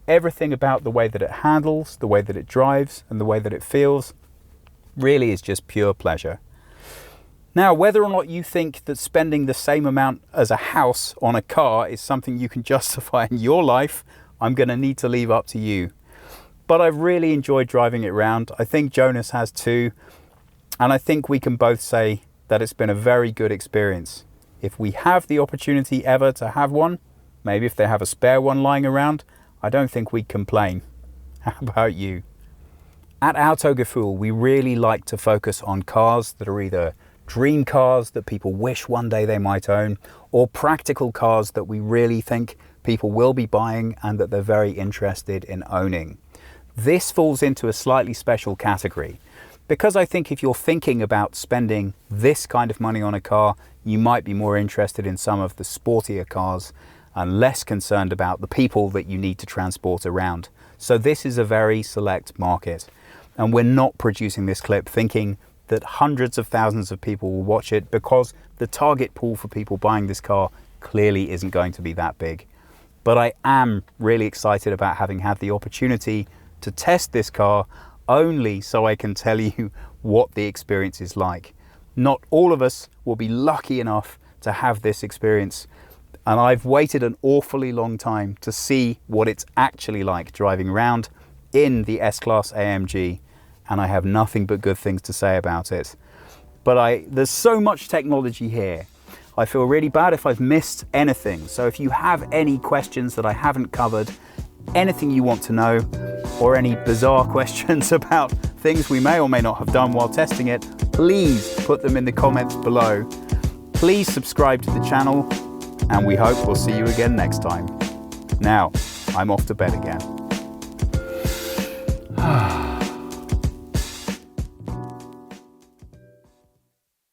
Everything about the way that it handles, the way that it drives, and the way that it feels really is just pure pleasure. Now, whether or not you think that spending the same amount as a house on a car is something you can justify in your life, I'm going to need to leave up to you. But I've really enjoyed driving it around. I think Jonas has too. And I think we can both say that it's been a very good experience. If we have the opportunity ever to have one, maybe if they have a spare one lying around, I don't think we'd complain. How about you? At Autogefühl, we really like to focus on cars that are either dream cars that people wish one day they might own, or practical cars that we really think people will be buying and that they're very interested in owning. This falls into a slightly special category because I think if you're thinking about spending this kind of money on a car, you might be more interested in some of the sportier cars and less concerned about the people that you need to transport around. So this is a very select market, and we're not producing this clip thinking that hundreds of thousands of people will watch it, because the target pool for people buying this car clearly isn't going to be that big. But I am really excited about having had the opportunity to test this car, only so I can tell you what the experience is like. Not all of us will be lucky enough to have this experience, and I've waited an awfully long time to see what it's actually like driving around in the S-Class AMG, and I have nothing but good things to say about it. But there's so much technology here. I feel really bad if I've missed anything. So if you have any questions that I haven't covered, anything you want to know, or any bizarre questions about things we may or may not have done while testing it, please put them in the comments below. Please subscribe to the channel, and we hope we'll see you again next time. Now, I'm off to bed again.